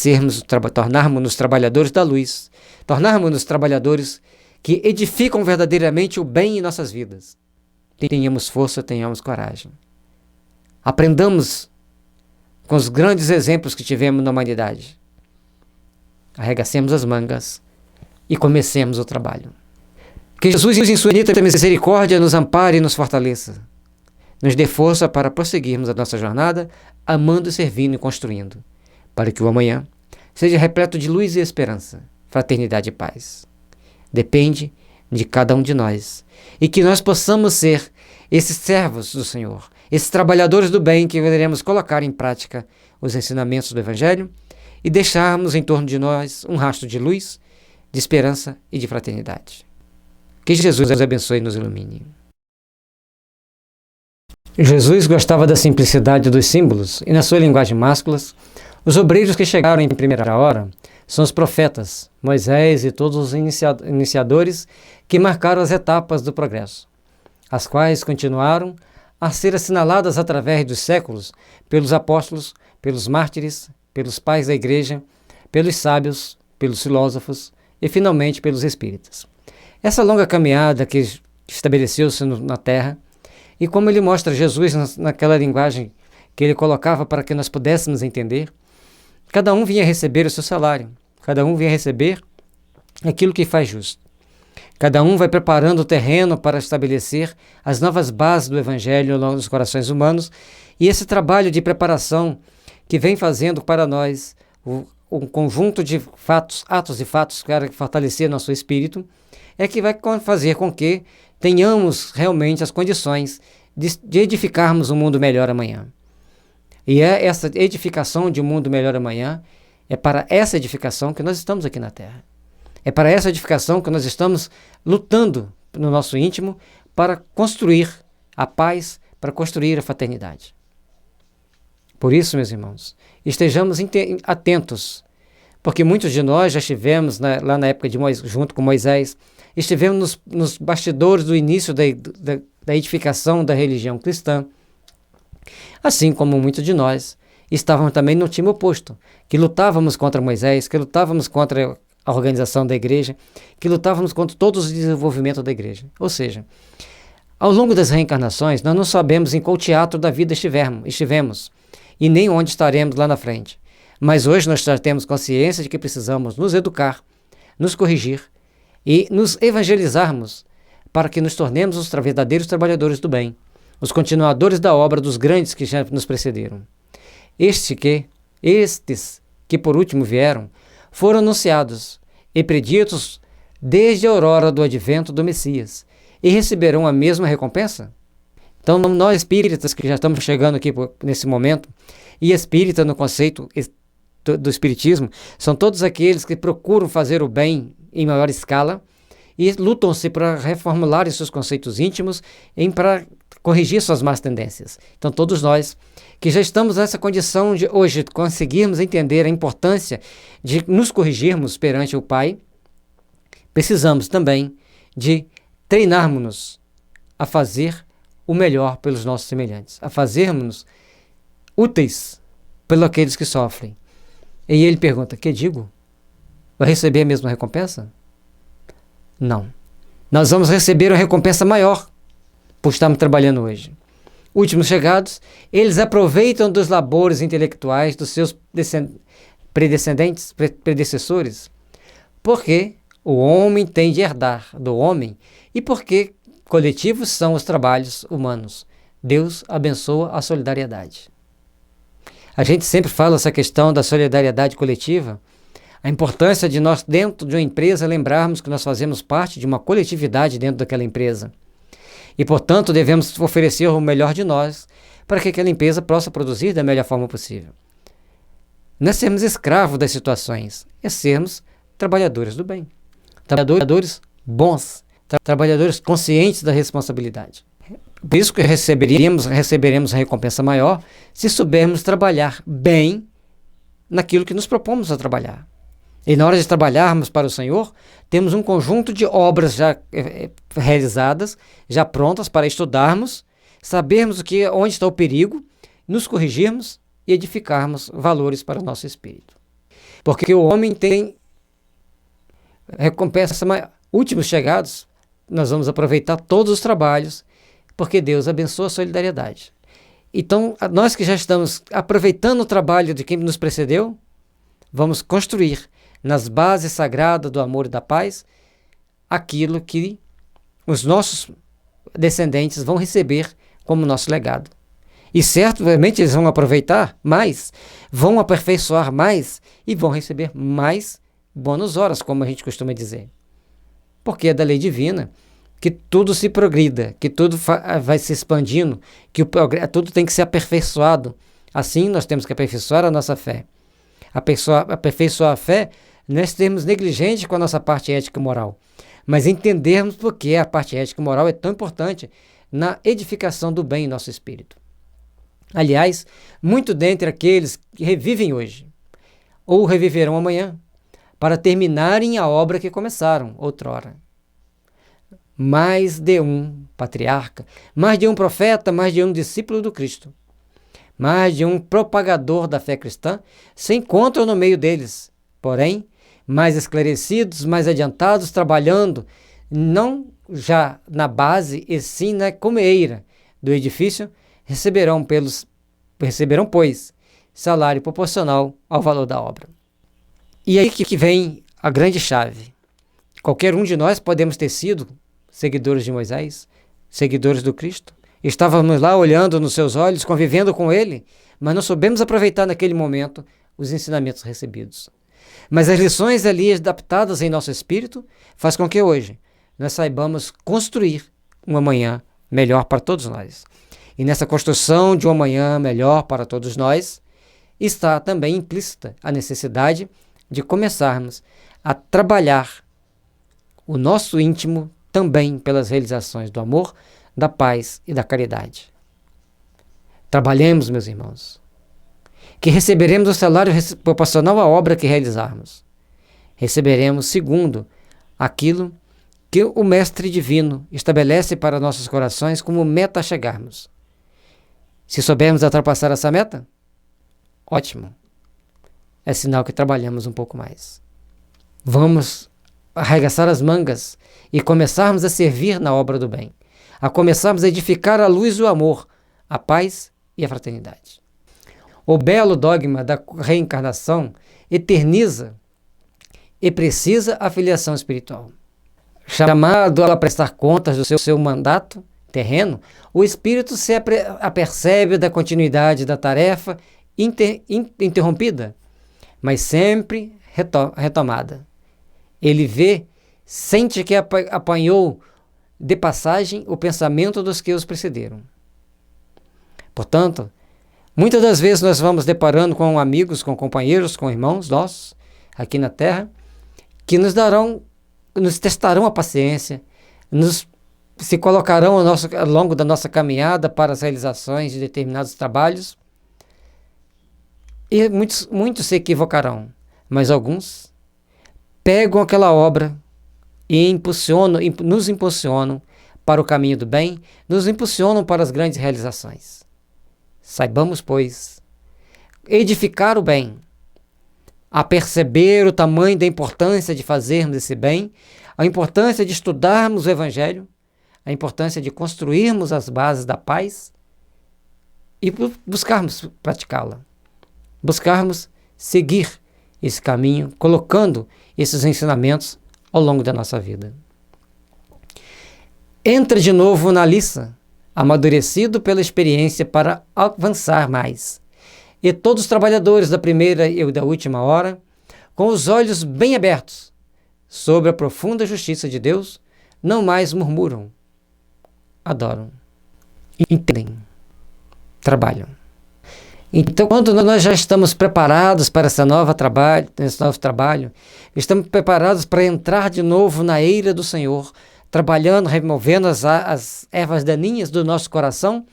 tornarmos-nos trabalhadores da luz, tornarmos-nos trabalhadores que edificam verdadeiramente o bem em nossas vidas. Tenhamos força, tenhamos coragem. Aprendamos com os grandes exemplos que tivemos na humanidade. Arregacemos as mangas e comecemos o trabalho. Que Jesus, em sua infinita misericórdia, nos ampare e nos fortaleça. Nos dê força para prosseguirmos a nossa jornada, amando, servindo e construindo, para que o amanhã seja repleto de luz e esperança, fraternidade e paz. Depende de cada um de nós, e que nós possamos ser esses servos do Senhor, esses trabalhadores do bem que poderemos colocar em prática os ensinamentos do Evangelho e deixarmos em torno de nós um rastro de luz, de esperança e de fraternidade. Que Jesus nos abençoe e nos ilumine. Jesus gostava da simplicidade dos símbolos e, na sua linguagem máscula, os obreiros que chegaram em primeira hora são os profetas, Moisés e todos os iniciadores que marcaram as etapas do progresso, as quais continuaram a ser assinaladas através dos séculos pelos apóstolos, pelos mártires, pelos pais da igreja, pelos sábios, pelos filósofos e, finalmente, pelos espíritas. Essa longa caminhada que estabeleceu-se na Terra, e como ele mostra Jesus naquela linguagem que ele colocava para que nós pudéssemos entender, cada um vinha receber o seu salário, cada um vinha receber aquilo que faz justo. Cada um vai preparando o terreno para estabelecer as novas bases do Evangelho nos corações humanos, e esse trabalho de preparação que vem fazendo para nós um conjunto de atos e fatos para fortalecer nosso espírito, é que vai fazer com que tenhamos realmente as condições de edificarmos um mundo melhor amanhã. E é essa edificação de um mundo melhor amanhã, é para essa edificação que nós estamos aqui na Terra. É para essa edificação que nós estamos lutando no nosso íntimo para construir a paz, para construir a fraternidade. Por isso, meus irmãos, estejamos atentos, porque muitos de nós já estivemos lá na época de Moisés, junto com Moisés, estivemos nos bastidores do início da edificação da religião cristã, assim como muitos de nós estávamos também no time oposto, que lutávamos contra Moisés, que lutávamos contra a organização da igreja, que lutávamos contra todo o desenvolvimento da igreja. Ou seja, ao longo das reencarnações, nós não sabemos em qual teatro da vida estivemos e nem onde estaremos lá na frente. Mas hoje nós já temos consciência de que precisamos nos educar, nos corrigir e nos evangelizarmos para que nos tornemos os verdadeiros trabalhadores do bem, os continuadores da obra dos grandes que já nos precederam. Estes que por último vieram, foram anunciados e preditos desde a aurora do advento do Messias, e receberão a mesma recompensa? Então, nós espíritas que já estamos chegando aqui nesse momento, e espírita no conceito do espiritismo, são todos aqueles que procuram fazer o bem em maior escala e lutam-se para reformular seus conceitos íntimos e para corrigir suas más tendências. Então, todos nós que já estamos nessa condição de hoje conseguirmos entender a importância de nos corrigirmos perante o Pai, precisamos também de treinarmos-nos a fazer o melhor pelos nossos semelhantes, a fazermos úteis pelos aqueles que sofrem. E ele pergunta, que digo? Vai receber a mesma recompensa? Não. Nós vamos receber uma recompensa maior por estarmos trabalhando hoje. Últimos chegados, eles aproveitam dos labores intelectuais dos seus predecessores, porque o homem tem de herdar do homem e porque coletivos são os trabalhos humanos. Deus abençoa a solidariedade. A gente sempre fala essa questão da solidariedade coletiva, a importância de nós, dentro de uma empresa, lembrarmos que nós fazemos parte de uma coletividade dentro daquela empresa. E, portanto, devemos oferecer o melhor de nós para que aquela empresa possa produzir da melhor forma possível. Não é sermos escravos das situações, é sermos trabalhadores do bem. Trabalhadores bons, trabalhadores conscientes da responsabilidade. Por isso que receberemos a recompensa maior se soubermos trabalhar bem naquilo que nos propomos a trabalhar. E na hora de trabalharmos para o Senhor, temos um conjunto de obras já realizadas, já prontas para estudarmos, sabermos onde está o perigo, nos corrigirmos e edificarmos valores para o nosso espírito. Porque o homem tem recompensa maior. Últimos chegados, nós vamos aproveitar todos os trabalhos, porque Deus abençoa a solidariedade. Então, nós que já estamos aproveitando o trabalho de quem nos precedeu, vamos construir nas bases sagradas do amor e da paz aquilo que os nossos descendentes vão receber como nosso legado. E certamente eles vão aproveitar mais, vão aperfeiçoar mais e vão receber mais bônus horas, como a gente costuma dizer. Porque é da lei divina que tudo se progrida, que tudo vai se expandindo, que tudo tem que ser aperfeiçoado. Assim nós temos que aperfeiçoar a nossa fé. Aperfeiçoar a fé não é sermos negligentes com a nossa parte ética e moral, mas entendermos por que a parte ética e moral é tão importante na edificação do bem em nosso espírito. Aliás, muito dentre aqueles que revivem hoje, ou reviverão amanhã, para terminarem a obra que começaram outrora. Mais de um patriarca, mais de um profeta, mais de um discípulo do Cristo, mais de um propagador da fé cristã se encontram no meio deles, porém, mais esclarecidos, mais adiantados, trabalhando, não já na base, e sim na comeira do edifício, receberão, pois, salário proporcional ao valor da obra. E aí que vem a grande chave. Qualquer um de nós podemos ter sido seguidores de Moisés, seguidores do Cristo. Estávamos lá olhando nos seus olhos, convivendo com ele, mas não soubemos aproveitar naquele momento os ensinamentos recebidos. Mas as lições ali adaptadas em nosso espírito faz com que hoje nós saibamos construir um amanhã melhor para todos nós. E nessa construção de um amanhã melhor para todos nós está também implícita a necessidade de começarmos a trabalhar o nosso íntimo também pelas realizações do amor, da paz e da caridade. Trabalhemos, meus irmãos, que receberemos o salário proporcional à obra que realizarmos. Receberemos segundo aquilo que o Mestre Divino estabelece para nossos corações como meta a chegarmos. Se soubermos ultrapassar essa meta, ótimo. É sinal que trabalhamos um pouco mais. Vamos arregaçar as mangas e começarmos a servir na obra do bem, a começarmos a edificar a luz do amor, a paz e a fraternidade. O belo dogma da reencarnação eterniza e precisa a filiação espiritual. Chamado a prestar contas do seu mandato terreno, o espírito se apercebe da continuidade da tarefa interrompida, mas sempre retomada. Ele sente que apanhou de passagem o pensamento dos que os precederam. Portanto, muitas das vezes nós vamos deparando com amigos, com companheiros, com irmãos nossos aqui na Terra, que nos testarão a paciência, se colocarão ao longo da nossa caminhada para as realizações de determinados trabalhos, e muitos se equivocarão, mas alguns pegam aquela obra e nos impulsionam para o caminho do bem, nos impulsionam para as grandes realizações. Saibamos, pois, edificar o bem, a perceber o tamanho da importância de fazermos esse bem, a importância de estudarmos o Evangelho, a importância de construirmos as bases da paz e buscarmos praticá-la, buscarmos seguir esse caminho, colocando esses ensinamentos ao longo da nossa vida. Entra de novo na liça, amadurecido pela experiência para avançar mais. E todos os trabalhadores da primeira e da última hora, com os olhos bem abertos sobre a profunda justiça de Deus, não mais murmuram, adoram, entendem, trabalham. Então, quando nós já estamos preparados para esse novo trabalho, estamos preparados para entrar de novo na eira do Senhor, trabalhando, removendo as ervas daninhas do nosso coração,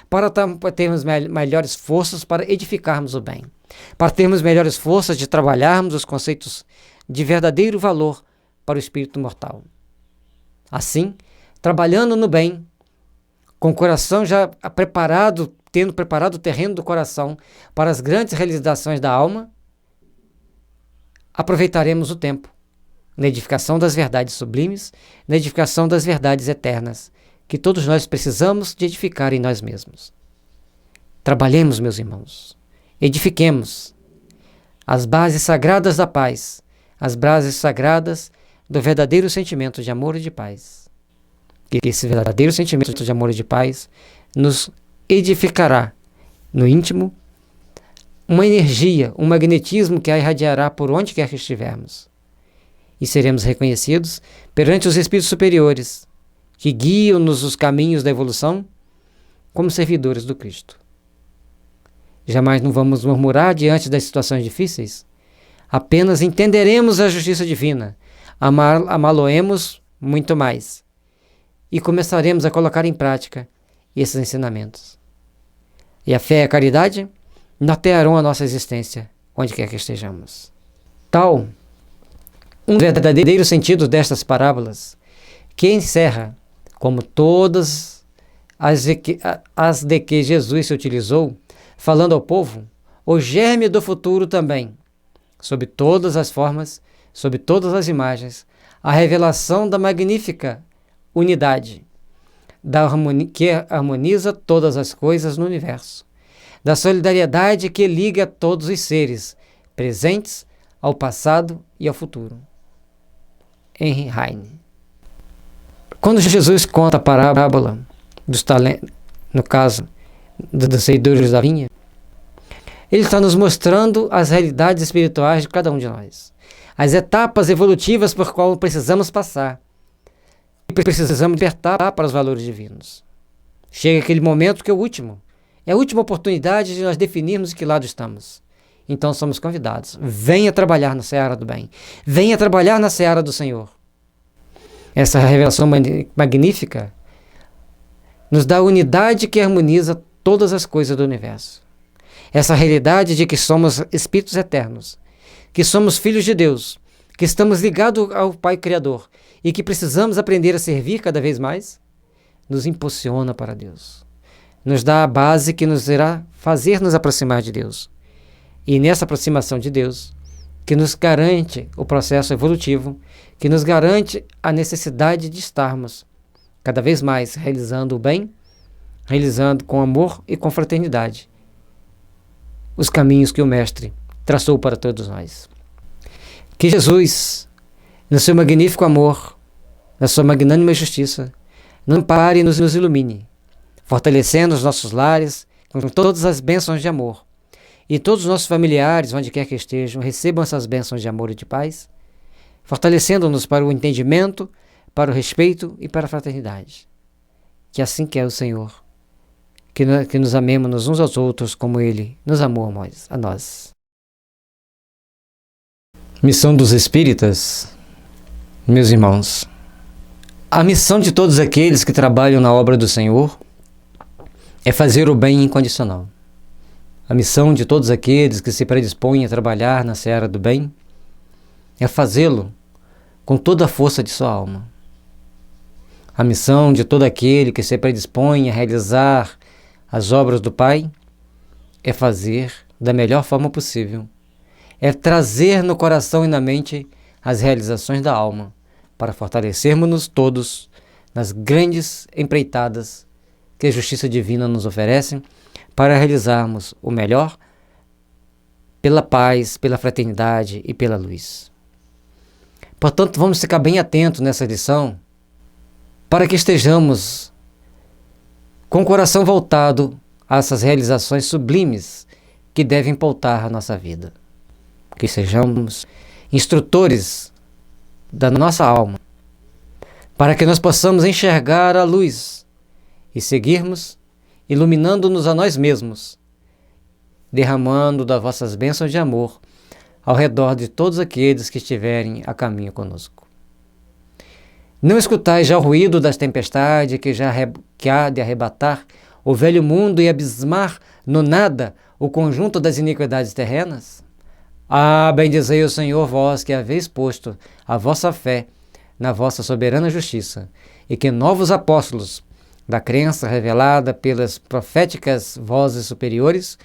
para termos melhores forças para edificarmos o bem, para termos melhores forças de trabalharmos os conceitos de verdadeiro valor para o espírito mortal. Assim, trabalhando no bem, com o coração já preparado, tendo preparado o terreno do coração para as grandes realizações da alma, aproveitaremos o tempo na edificação das verdades sublimes, na edificação das verdades eternas, que todos nós precisamos de edificar em nós mesmos. Trabalhemos, meus irmãos, edifiquemos as bases sagradas da paz, as bases sagradas do verdadeiro sentimento de amor e de paz. Que esse verdadeiro sentimento de amor e de paz nos edificará no íntimo uma energia, um magnetismo que a irradiará por onde quer que estivermos. E seremos reconhecidos perante os espíritos superiores, que guiam-nos os caminhos da evolução, como servidores do Cristo. Jamais não vamos murmurar diante das situações difíceis, apenas entenderemos a justiça divina, amá-lo-emos muito mais, e começaremos a colocar em prática esses ensinamentos. E a fé e a caridade nortearão a nossa existência, onde quer que estejamos. Tal um verdadeiro sentido destas parábolas, que encerra, como todas as de que Jesus se utilizou, falando ao povo, o germe do futuro também, sob todas as formas, sob todas as imagens, a revelação da magnífica unidade, que harmoniza todas as coisas no universo, da solidariedade que liga todos os seres, presentes ao passado e ao futuro. Henry Heine. Quando Jesus conta a parábola dos talentos, no caso dos ceidores da vinha, ele está nos mostrando as realidades espirituais de cada um de nós, as etapas evolutivas por qual precisamos passar e precisamos despertar para os valores divinos. Chega aquele momento que é o último, é a última oportunidade de nós definirmos em que lado estamos. Então somos convidados. Venha trabalhar na seara do bem. Venha trabalhar na seara do Senhor. Essa revelação magnífica nos dá a unidade que harmoniza todas as coisas do universo. Essa realidade de que somos espíritos eternos, que somos filhos de Deus, que estamos ligados ao Pai Criador e que precisamos aprender a servir cada vez mais, nos impulsiona para Deus. Nos dá a base que nos irá fazer nos aproximar de Deus. E nessa aproximação de Deus, que nos garante o processo evolutivo, que nos garante a necessidade de estarmos cada vez mais realizando o bem, realizando com amor e com fraternidade os caminhos que o Mestre traçou para todos nós. Que Jesus, no seu magnífico amor, na sua magnânima justiça, nos ampare e nos ilumine, fortalecendo os nossos lares com todas as bênçãos de amor. E todos os nossos familiares, onde quer que estejam, recebam essas bênçãos de amor e de paz, fortalecendo-nos para o entendimento, para o respeito e para a fraternidade. Que assim quer o Senhor, que nos amemos uns aos outros como Ele nos amou a nós. Missão dos Espíritas, meus irmãos. A missão de todos aqueles que trabalham na obra do Senhor é fazer o bem incondicional. A missão de todos aqueles que se predispõem a trabalhar na seara do bem é fazê-lo com toda a força de sua alma. A missão de todo aquele que se predispõe a realizar as obras do Pai é fazer da melhor forma possível, é trazer no coração e na mente as realizações da alma, para fortalecermos-nos todos nas grandes empreitadas que a justiça divina nos oferece, para realizarmos o melhor pela paz, pela fraternidade e pela luz. Portanto, vamos ficar bem atentos nessa lição, para que estejamos com o coração voltado a essas realizações sublimes que devem pautar a nossa vida. Que sejamos instrutores da nossa alma, para que nós possamos enxergar a luz e seguirmos iluminando-nos a nós mesmos, derramando das vossas bênçãos de amor ao redor de todos aqueles que estiverem a caminho conosco. Não escutais já o ruído das tempestades que há de arrebatar o velho mundo e abismar no nada o conjunto das iniquidades terrenas? Ah, bendizei o Senhor, vós que haveis posto a vossa fé na vossa soberana justiça, e que novos apóstolos da crença revelada pelas proféticas vozes superiores,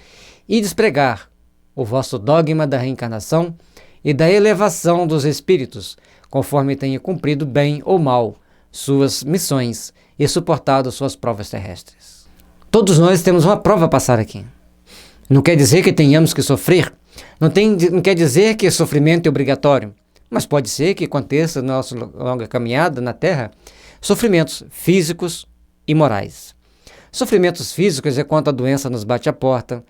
e despregar o vosso dogma da reencarnação e da elevação dos espíritos, conforme tenha cumprido bem ou mal suas missões e suportado suas provas terrestres. Todos nós temos uma prova a passar aqui. Não quer dizer que tenhamos que sofrer, não quer dizer que sofrimento é obrigatório, mas pode ser que aconteça na nossa longa caminhada na Terra sofrimentos físicos e morais. Sofrimentos físicos é quando a doença nos bate à porta,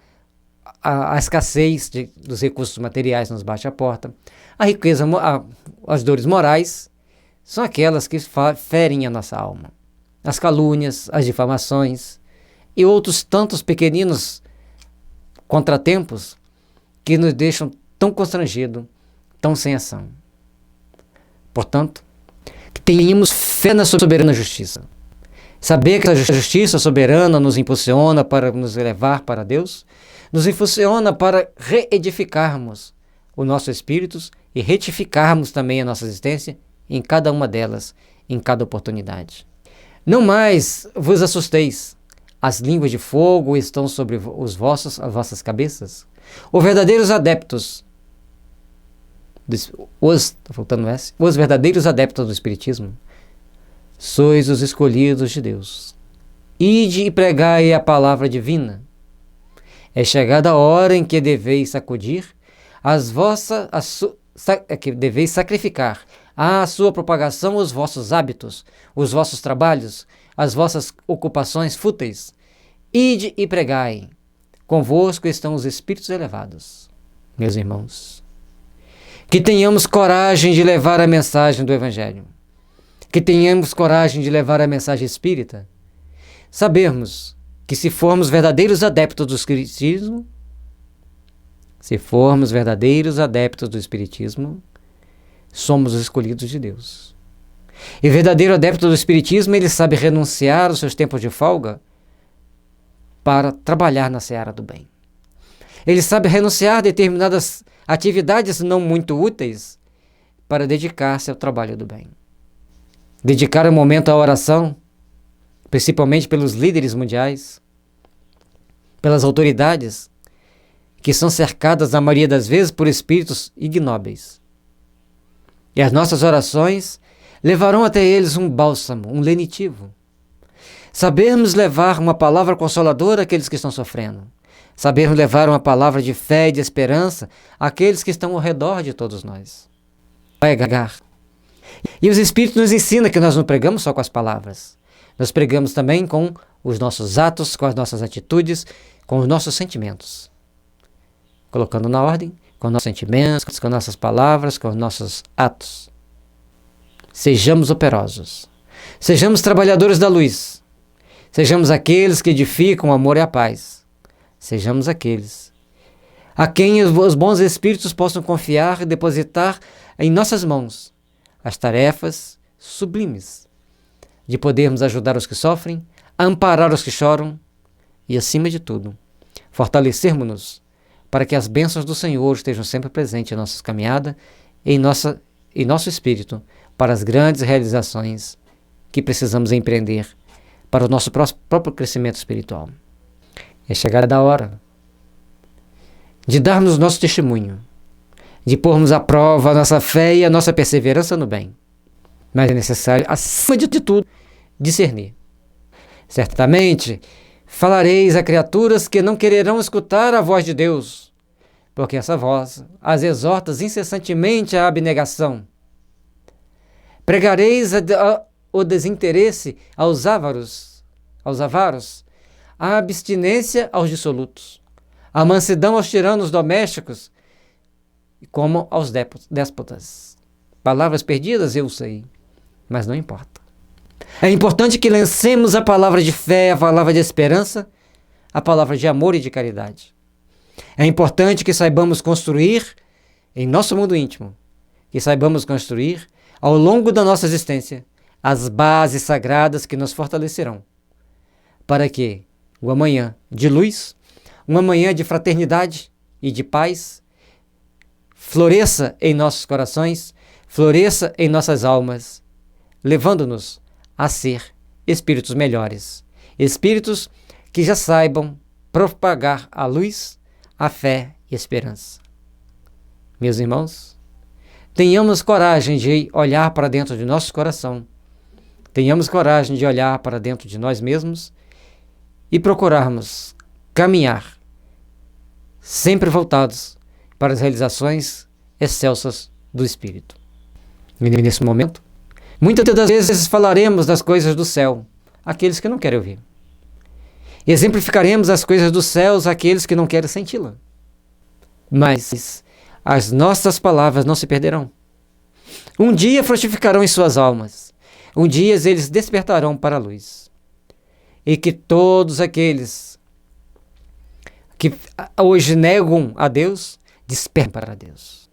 a escassez dos recursos materiais nos bate à porta, a riqueza, as dores morais são aquelas que ferem a nossa alma. As calúnias, as difamações e outros tantos pequeninos contratempos que nos deixam tão constrangidos, tão sem ação. Portanto, que tenhamos fé na soberana justiça. Saber que a justiça soberana nos impulsiona para nos elevar para Deus, nos impulsiona para reedificarmos os nossos espíritos e retificarmos também a nossa existência em cada uma delas, em cada oportunidade. Não mais vos assusteis, as línguas de fogo estão sobre as vossas cabeças. Os verdadeiros adeptos, os verdadeiros adeptos do Espiritismo, sois os escolhidos de Deus. Ide e pregai a palavra divina. É chegada a hora em que deveis deveis sacrificar à sua propagação os vossos hábitos, os vossos trabalhos, as vossas ocupações fúteis. Ide e pregai. Convosco estão os espíritos elevados. Meus irmãos, que tenhamos coragem de levar a mensagem do Evangelho, que tenhamos coragem de levar a mensagem espírita, sabermos que se formos verdadeiros adeptos do Espiritismo, somos os escolhidos de Deus. E o verdadeiro adepto do Espiritismo, ele sabe renunciar aos seus tempos de folga para trabalhar na seara do bem. Ele sabe renunciar a determinadas atividades não muito úteis para dedicar-se ao trabalho do bem. Dedicar um momento à oração, principalmente pelos líderes mundiais, pelas autoridades, que são cercadas, na maioria das vezes, por espíritos ignóbeis. E as nossas orações levarão até eles um bálsamo, um lenitivo. Sabermos levar uma palavra consoladora àqueles que estão sofrendo. Sabermos levar uma palavra de fé e de esperança àqueles que estão ao redor de todos nós. Pregar. E os Espíritos nos ensinam que nós não pregamos só com as palavras. Nós pregamos também com os nossos atos, com as nossas atitudes, com os nossos sentimentos. Colocando na ordem, com os nossos sentimentos, com as nossas palavras, com os nossos atos. Sejamos operosos. Sejamos trabalhadores da luz. Sejamos aqueles que edificam o amor e a paz. Sejamos aqueles a quem os bons espíritos possam confiar e depositar em nossas mãos as tarefas sublimes de podermos ajudar os que sofrem, amparar os que choram e, acima de tudo, fortalecermos-nos para que as bênçãos do Senhor estejam sempre presentes em nossa caminhada e em nosso espírito para as grandes realizações que precisamos empreender para o nosso próprio crescimento espiritual. É chegada a hora de darmos o nosso testemunho, de pormos à prova a nossa fé e a nossa perseverança no bem. Mas é necessário, acima de tudo, discernir. Certamente, falareis a criaturas que não quererão escutar a voz de Deus, porque essa voz as exorta incessantemente à abnegação. Pregareis o desinteresse aos avaros, a abstinência aos dissolutos, a mansidão aos tiranos domésticos, como aos déspotas. Palavras perdidas, eu sei, mas não importa. É importante que lancemos a palavra de fé, a palavra de esperança, a palavra de amor e de caridade. É importante que saibamos construir em nosso mundo íntimo, que saibamos construir ao longo da nossa existência as bases sagradas que nos fortalecerão, para que o amanhã de luz, um amanhã de fraternidade e de paz, floresça em nossos corações, floresça em nossas almas, levando-nos a ser espíritos melhores, espíritos que já saibam propagar a luz, a fé e a esperança. Meus irmãos, tenhamos coragem de olhar para dentro de nosso coração, tenhamos coragem de olhar para dentro de nós mesmos e procurarmos caminhar sempre voltados para as realizações excelsas do Espírito. E nesse momento, muitas das vezes falaremos das coisas do céu àqueles que não querem ouvir. Exemplificaremos as coisas dos céus àqueles que não querem senti-la. Mas as nossas palavras não se perderão. Um dia frutificarão em suas almas. Um dia eles despertarão para a luz. E que todos aqueles que hoje negam a Deus, despertem para Deus.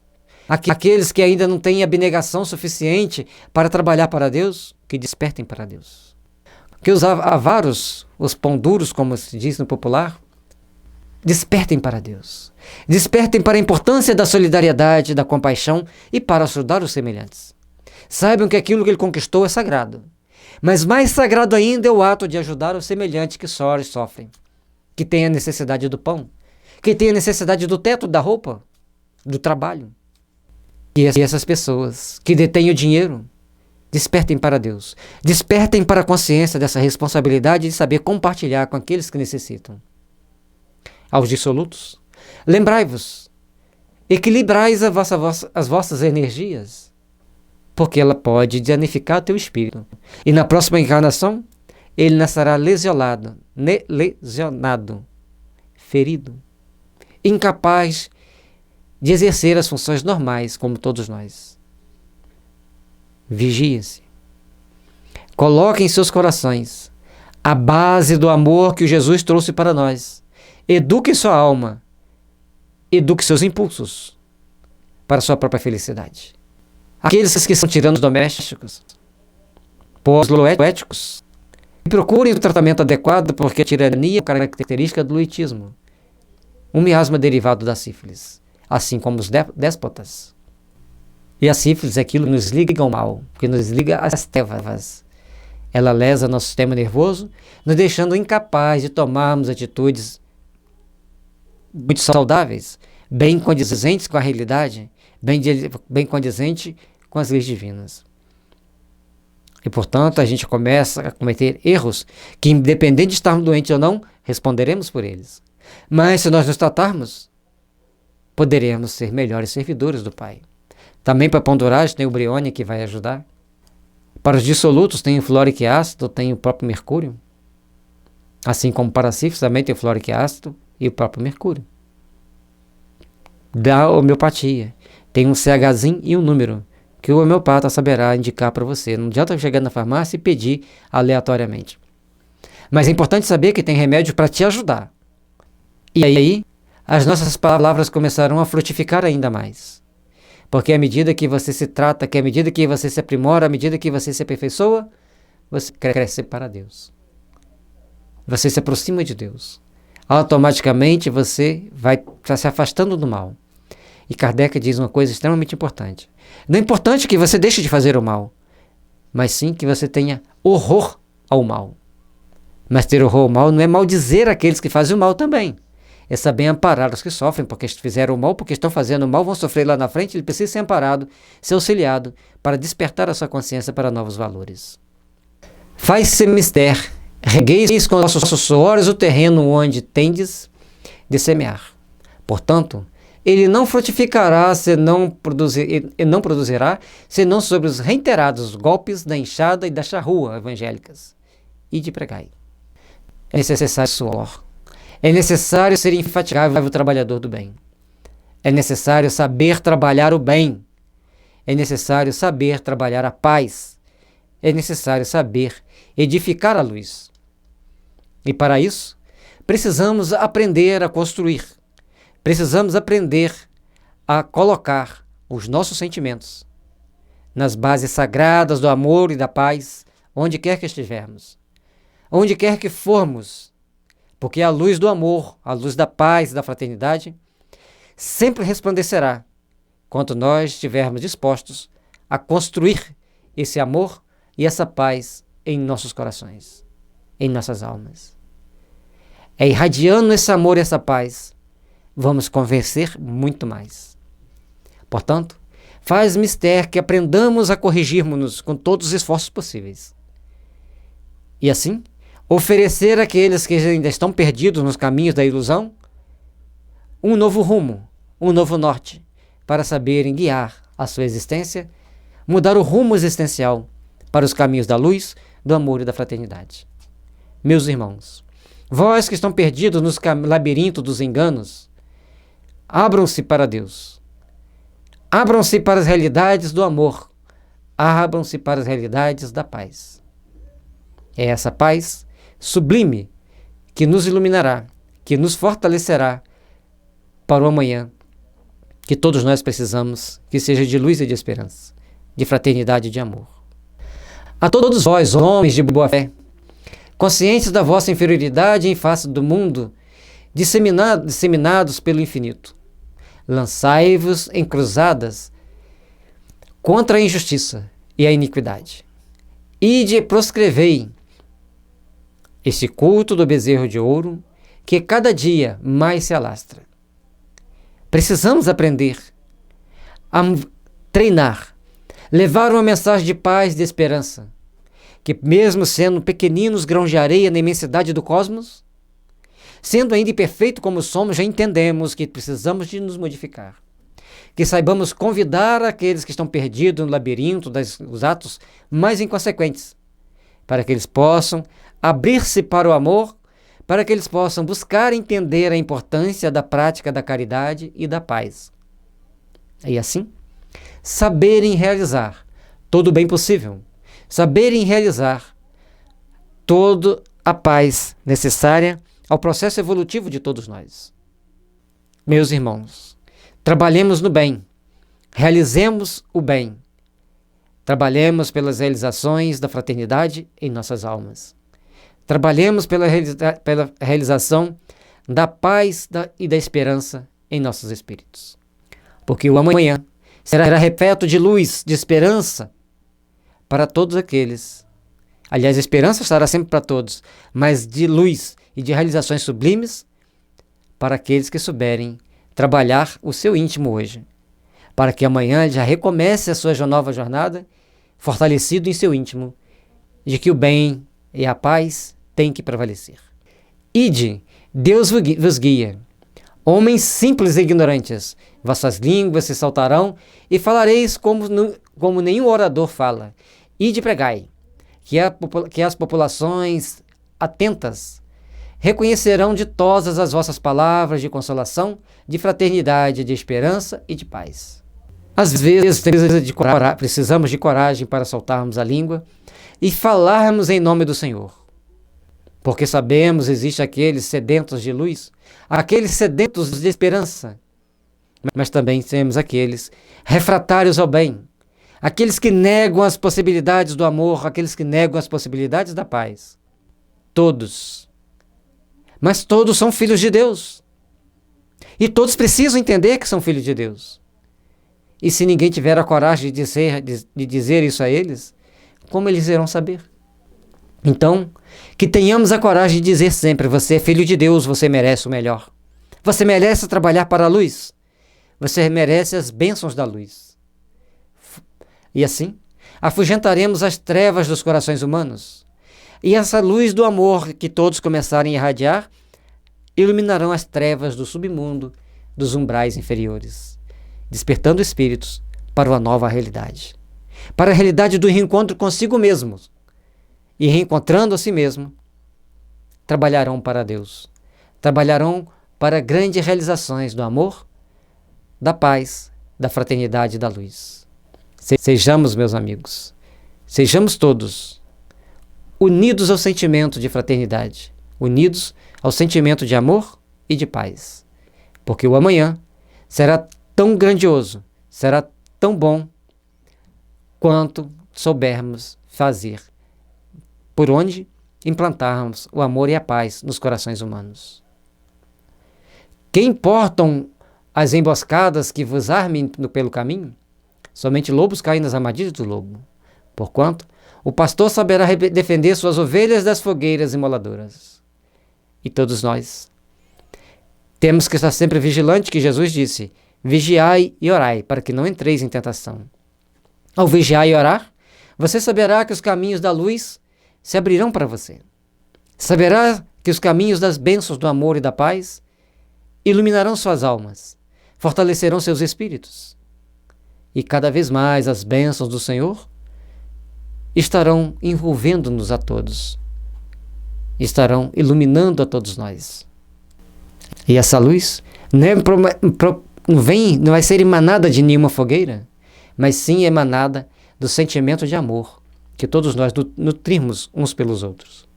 Aqueles que ainda não têm abnegação suficiente para trabalhar para Deus, que despertem para Deus. Que os avaros, os pão duros, como se diz no popular, despertem para Deus. Despertem para a importância da solidariedade, da compaixão e para ajudar os semelhantes. Saibam que aquilo que ele conquistou é sagrado. Mas mais sagrado ainda é o ato de ajudar os semelhantes que sofrem, que têm a necessidade do pão, que têm a necessidade do teto, da roupa, do trabalho. E essas pessoas que detêm o dinheiro, despertem para Deus. Despertem para a consciência dessa responsabilidade de saber compartilhar com aqueles que necessitam. Aos dissolutos, lembrai-vos, equilibrais as vossas energias, porque ela pode danificar teu espírito. E na próxima encarnação, ele nascerá lesionado, ferido, incapaz de exercer as funções normais, como todos nós. Vigiem-se. Coloquem em seus corações a base do amor que o Jesus trouxe para nós. Eduque sua alma. Eduque seus impulsos para a sua própria felicidade. Aqueles que são tiranos domésticos, pós-luéticos, procurem o tratamento adequado, porque a tirania é característica do luitismo, um miasma derivado da sífilis, assim como os déspotas. E a sífilis é aquilo que nos liga ao mal, que nos liga às trevas. Ela lesa nosso sistema nervoso, nos deixando incapaz de tomarmos atitudes muito saudáveis, bem condizentes com a realidade, bem condizente com as leis divinas. E, portanto, a gente começa a cometer erros que, independente de estarmos doentes ou não, responderemos por eles. Mas, se nós nos tratarmos, poderemos ser melhores servidores do Pai. Também para a ponduragem tem o Briônia que vai ajudar. Para os dissolutos tem o fluoric ácido, tem o próprio mercúrio. Assim como para a sífilis também tem o fluoric ácido e o próprio mercúrio. Da homeopatia tem um CHzinho e um número que o homeopata saberá indicar para você. Não adianta chegar na farmácia e pedir aleatoriamente. Mas é importante saber que tem remédio para te ajudar. E aí, as nossas palavras começarão a frutificar ainda mais. Porque à medida que você se trata, que à medida que você se aprimora, à medida que você se aperfeiçoa, você cresce para Deus. Você se aproxima de Deus. Automaticamente você vai se afastando do mal. E Kardec diz uma coisa extremamente importante. Não é importante que você deixe de fazer o mal, mas sim que você tenha horror ao mal. Mas ter horror ao mal não é maldizer aqueles que fazem o mal também. É saber amparar os que sofrem, porque fizeram o mal, porque estão fazendo o mal, vão sofrer lá na frente, ele precisa ser amparado, ser auxiliado, para despertar a sua consciência para novos valores. Faz-se mister, regueis com nossos suores o terreno onde tendes de semear. Portanto, ele não frutificará, não produzirá, senão sobre os reiterados golpes da enxada e da charrua evangélicas. E de pregai. É necessário suor. É necessário ser infatigável o trabalhador do bem. É necessário saber trabalhar o bem. É necessário saber trabalhar a paz. É necessário saber edificar a luz. E para isso, precisamos aprender a construir. Precisamos aprender a colocar os nossos sentimentos nas bases sagradas do amor e da paz, onde quer que estivermos, onde quer que formos, porque a luz do amor, a luz da paz e da fraternidade sempre resplandecerá quando nós estivermos dispostos a construir esse amor e essa paz em nossos corações, em nossas almas. É irradiando esse amor e essa paz, vamos convencer muito mais. Portanto, faz mister que aprendamos a corrigirmos-nos com todos os esforços possíveis. E assim, oferecer àqueles que ainda estão perdidos nos caminhos da ilusão um novo rumo, um novo norte, para saberem guiar a sua existência, mudar o rumo existencial para os caminhos da luz, do amor e da fraternidade. Meus irmãos, vós que estão perdidos nos labirintos dos enganos, abram-se para Deus. Abram-se para as realidades do amor. Abram-se para as realidades da paz. É essa paz sublime que nos iluminará, que nos fortalecerá para o amanhã, que todos nós precisamos, que seja de luz e de esperança, de fraternidade e de amor. A todos vós, homens de boa fé, conscientes da vossa inferioridade em face do mundo, disseminados pelo infinito, lançai-vos em cruzadas contra a injustiça e a iniquidade. Ide e proscrevei este culto do bezerro de ouro, que cada dia mais se alastra. Precisamos aprender a treinar, levar uma mensagem de paz e de esperança, que mesmo sendo pequeninos grãos de areia na imensidade do cosmos, sendo ainda imperfeito como somos, já entendemos que precisamos de nos modificar. Que saibamos convidar aqueles que estão perdidos no labirinto dos atos mais inconsequentes, para que eles possam abrir-se para o amor, para que eles possam buscar entender a importância da prática da caridade e da paz. E assim, saberem realizar todo o bem possível, saberem realizar toda a paz necessária ao processo evolutivo de todos nós. Meus irmãos, trabalhemos no bem, realizemos o bem, trabalhemos pelas realizações da fraternidade em nossas almas, trabalhemos pela realização da paz e da esperança em nossos espíritos, porque o amanhã será repleto de luz, de esperança para todos aqueles. Aliás, a esperança estará sempre para todos, mas de luz e de realizações sublimes para aqueles que souberem trabalhar o seu íntimo hoje, para que amanhã ele já recomece a sua nova jornada, fortalecido em seu íntimo, de que o bem e a paz têm que prevalecer. Ide, Deus vos guia. Homens simples e ignorantes, vossas línguas se saltarão e falareis como nenhum orador fala. Ide pregai, que as populações atentas reconhecerão ditosas as vossas palavras de consolação, de fraternidade, de esperança e de paz. Às vezes precisamos de coragem para soltarmos a língua e falarmos em nome do Senhor. Porque sabemos existe aqueles sedentos de luz, aqueles sedentos de esperança, mas também temos aqueles refratários ao bem, aqueles que negam as possibilidades do amor, aqueles que negam as possibilidades da paz. Todos. Mas todos são filhos de Deus. E todos precisam entender que são filhos de Deus. E se ninguém tiver a coragem de dizer isso a eles, como eles irão saber? Então, que tenhamos a coragem de dizer sempre: você é filho de Deus, você merece o melhor. Você merece trabalhar para a luz. Você merece as bênçãos da luz. E assim, afugentaremos as trevas dos corações humanos. E essa luz do amor que todos começarem a irradiar, iluminarão as trevas do submundo, dos umbrais inferiores, despertando espíritos para uma nova realidade. Para a realidade do reencontro consigo mesmo. E reencontrando a si mesmo, trabalharão para Deus. Trabalharão para grandes realizações do amor, da paz, da fraternidade e da luz. Sejamos, meus amigos, sejamos todos unidos ao sentimento de fraternidade, unidos ao sentimento de amor e de paz. Porque o amanhã será tão grandioso, será tão bom, quanto soubermos fazer, por onde implantarmos o amor e a paz nos corações humanos. Que importam as emboscadas que vos armem pelo caminho? Somente lobos caem nas armadilhas do lobo. Porquanto, o pastor saberá defender suas ovelhas das fogueiras imoladoras. E todos nós temos que estar sempre vigilante, que Jesus disse: vigiai e orai, para que não entreis em tentação. Ao vigiar e orar, você saberá que os caminhos da luz se abrirão para você. Saberá que os caminhos das bênçãos do amor e da paz iluminarão suas almas, fortalecerão seus espíritos. E cada vez mais as bênçãos do Senhor estarão envolvendo-nos a todos, estarão iluminando a todos nós. E essa luz não vai ser emanada de nenhuma fogueira, mas sim emanada do sentimento de amor que todos nós nutrimos uns pelos outros.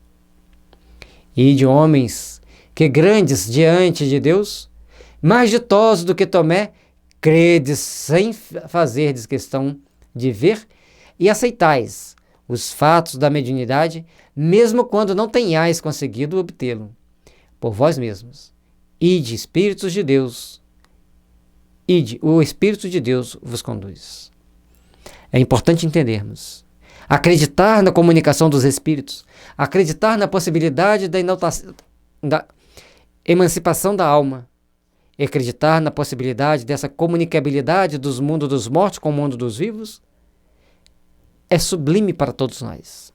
E de homens que grandes diante de Deus, mais ditosos do que Tomé, credes sem fazerdes questão de ver e aceitais os fatos da mediunidade, mesmo quando não tenhais conseguido obtê-lo por vós mesmos. Ide, Espíritos de Deus, ide, o Espírito de Deus vos conduz. É importante entendermos, acreditar na comunicação dos Espíritos, acreditar na possibilidade da emancipação da alma, acreditar na possibilidade dessa comunicabilidade dos mundos dos mortos com o mundo dos vivos, é sublime para todos nós.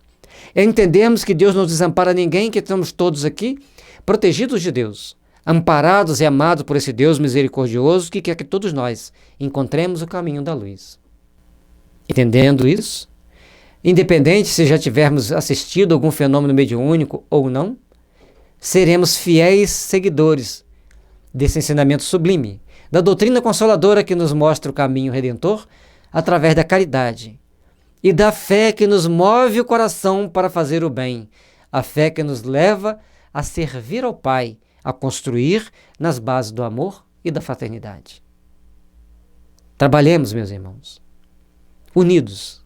Entendemos que Deus não desampara ninguém, que estamos todos aqui protegidos de Deus, amparados e amados por esse Deus misericordioso que quer que todos nós encontremos o caminho da luz. Entendendo isso, independente se já tivermos assistido algum fenômeno mediúnico ou não, seremos fiéis seguidores desse ensinamento sublime, da doutrina consoladora que nos mostra o caminho redentor através da caridade e da fé que nos move o coração para fazer o bem, a fé que nos leva a servir ao Pai, a construir nas bases do amor e da fraternidade. Trabalhemos, meus irmãos, unidos,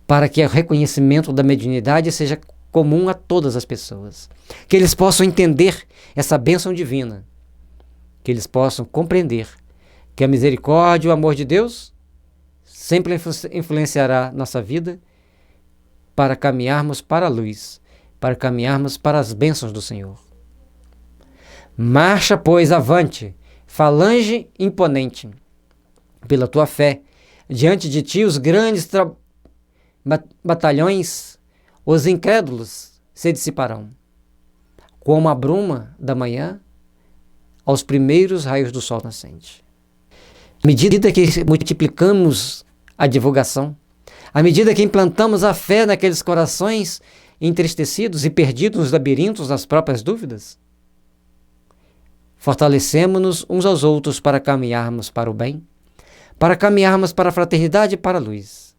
para que o reconhecimento da mediunidade seja comum a todas as pessoas, que eles possam entender essa bênção divina, que eles possam compreender que a misericórdia e o amor de Deus sempre influenciará nossa vida para caminharmos para a luz, para caminharmos para as bênçãos do Senhor. Marcha, pois, avante, falange imponente, pela tua fé, diante de ti os grandes batalhões, os incrédulos se dissiparão, como a bruma da manhã aos primeiros raios do sol nascente. À medida que multiplicamos a divulgação, à medida que implantamos a fé naqueles corações entristecidos e perdidos nos labirintos das próprias dúvidas, fortalecemos-nos uns aos outros para caminharmos para o bem, para caminharmos para a fraternidade e para a luz.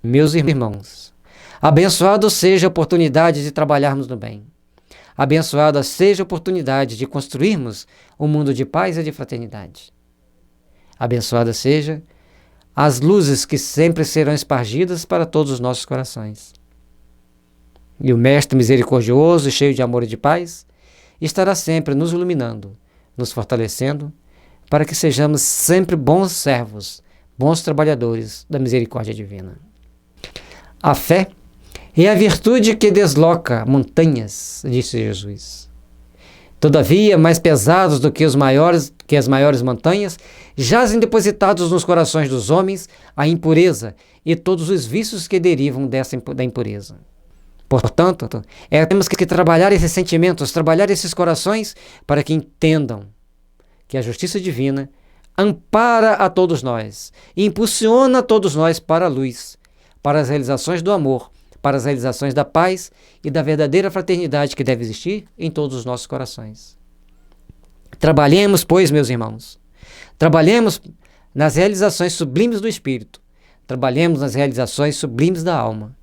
Meus irmãos, abençoado seja a oportunidade de trabalharmos no bem. Abençoada seja a oportunidade de construirmos um mundo de paz e de fraternidade. Abençoada seja as luzes que sempre serão espargidas para todos os nossos corações. E o Mestre misericordioso, cheio de amor e de paz, estará sempre nos iluminando, nos fortalecendo, para que sejamos sempre bons servos, bons trabalhadores da misericórdia divina. A fé é a virtude que desloca montanhas, disse Jesus. Todavia, mais pesados do que as maiores montanhas, jazem depositados nos corações dos homens a impureza e todos os vícios que derivam da impureza. Portanto, temos que trabalhar esses sentimentos, trabalhar esses corações para que entendam que a justiça divina ampara a todos nós e impulsiona a todos nós para a luz, para as realizações do amor, para as realizações da paz e da verdadeira fraternidade que deve existir em todos os nossos corações. Trabalhemos, pois, meus irmãos, trabalhemos nas realizações sublimes do Espírito, trabalhemos nas realizações sublimes da alma,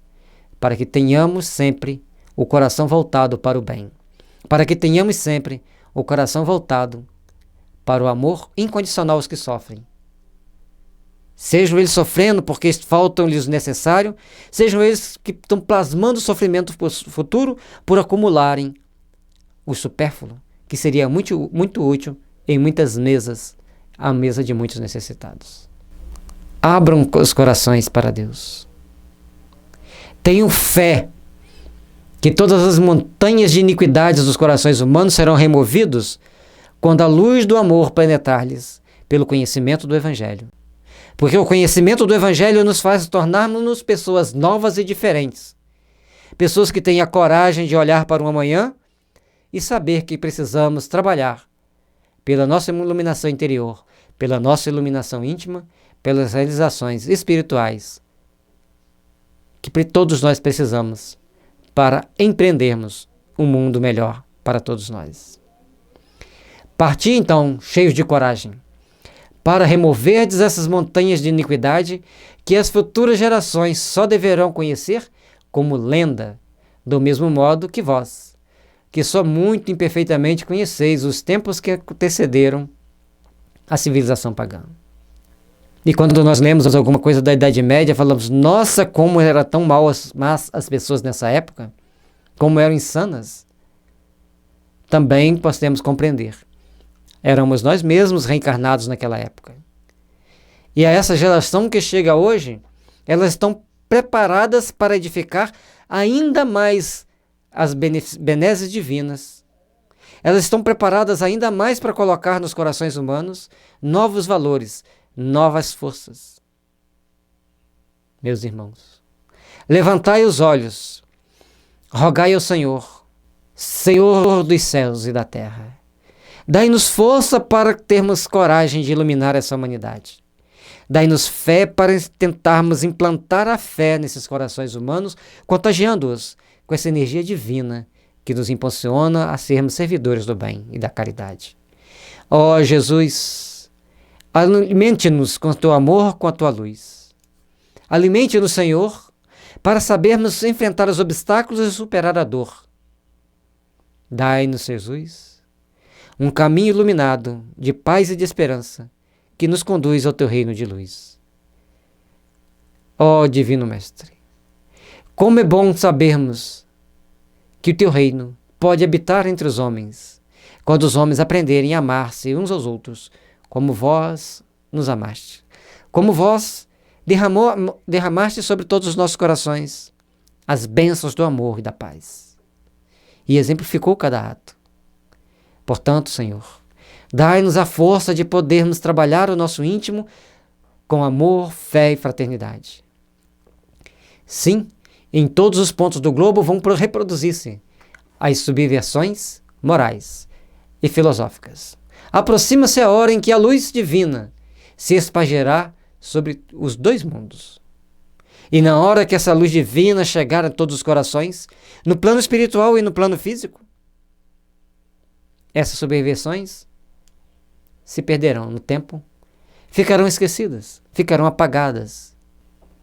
para que tenhamos sempre o coração voltado para o bem, para que tenhamos sempre o coração voltado para o amor incondicional aos que sofrem, Sejam eles sofrendo porque faltam-lhes o necessário, sejam eles que estão plasmando o sofrimento futuro por acumularem o supérfluo, que seria muito, muito útil em muitas mesas, a mesa de muitos necessitados. Abram os corações para Deus. Tenham fé que todas as montanhas de iniquidades dos corações humanos serão removidos quando a luz do amor penetrar-lhes pelo conhecimento do Evangelho. Porque o conhecimento do Evangelho nos faz tornarmos pessoas novas e diferentes. Pessoas que têm a coragem de olhar para o amanhã e saber que precisamos trabalhar pela nossa iluminação interior, pela nossa iluminação íntima, pelas realizações espirituais que todos nós precisamos para empreendermos um mundo melhor para todos nós. Parti então, cheios de coragem, para removerdes essas montanhas de iniquidade que as futuras gerações só deverão conhecer como lenda, do mesmo modo que vós, que só muito imperfeitamente conheceis os tempos que antecederam a civilização pagã. E quando nós lemos alguma coisa da Idade Média, falamos, nossa, como era tão mal as pessoas nessa época, como eram insanas. Também podemos compreender. Éramos nós mesmos reencarnados naquela época. E a essa geração que chega hoje, elas estão preparadas para edificar ainda mais as benesses divinas. Elas estão preparadas ainda mais para colocar nos corações humanos novos valores, novas forças. Meus irmãos, levantai os olhos, rogai ao Senhor, Senhor dos céus e da terra. Dai-nos força para termos coragem de iluminar essa humanidade. Dai-nos fé para tentarmos implantar a fé nesses corações humanos, contagiando-os com essa energia divina que nos impulsiona a sermos servidores do bem e da caridade. Ó Jesus, alimente-nos com o teu amor, com a tua luz. Alimente-nos, Senhor, para sabermos enfrentar os obstáculos e superar a dor. Dai-nos, Jesus, um caminho iluminado de paz e de esperança que nos conduz ao teu reino de luz. Ó Divino Mestre, como é bom sabermos que o teu reino pode habitar entre os homens, quando os homens aprenderem a amar-se uns aos outros, como vós nos amaste, como vós derramaste sobre todos os nossos corações as bênçãos do amor e da paz. E exemplificou cada ato. Portanto, Senhor, dai-nos a força de podermos trabalhar o nosso íntimo com amor, fé e fraternidade. Sim, em todos os pontos do globo vão reproduzir-se as subversões morais e filosóficas. Aproxima-se a hora em que a luz divina se espargirá sobre os dois mundos. E na hora que essa luz divina chegar a todos os corações, no plano espiritual e no plano físico, essas subversões se perderão no tempo, ficarão esquecidas, ficarão apagadas,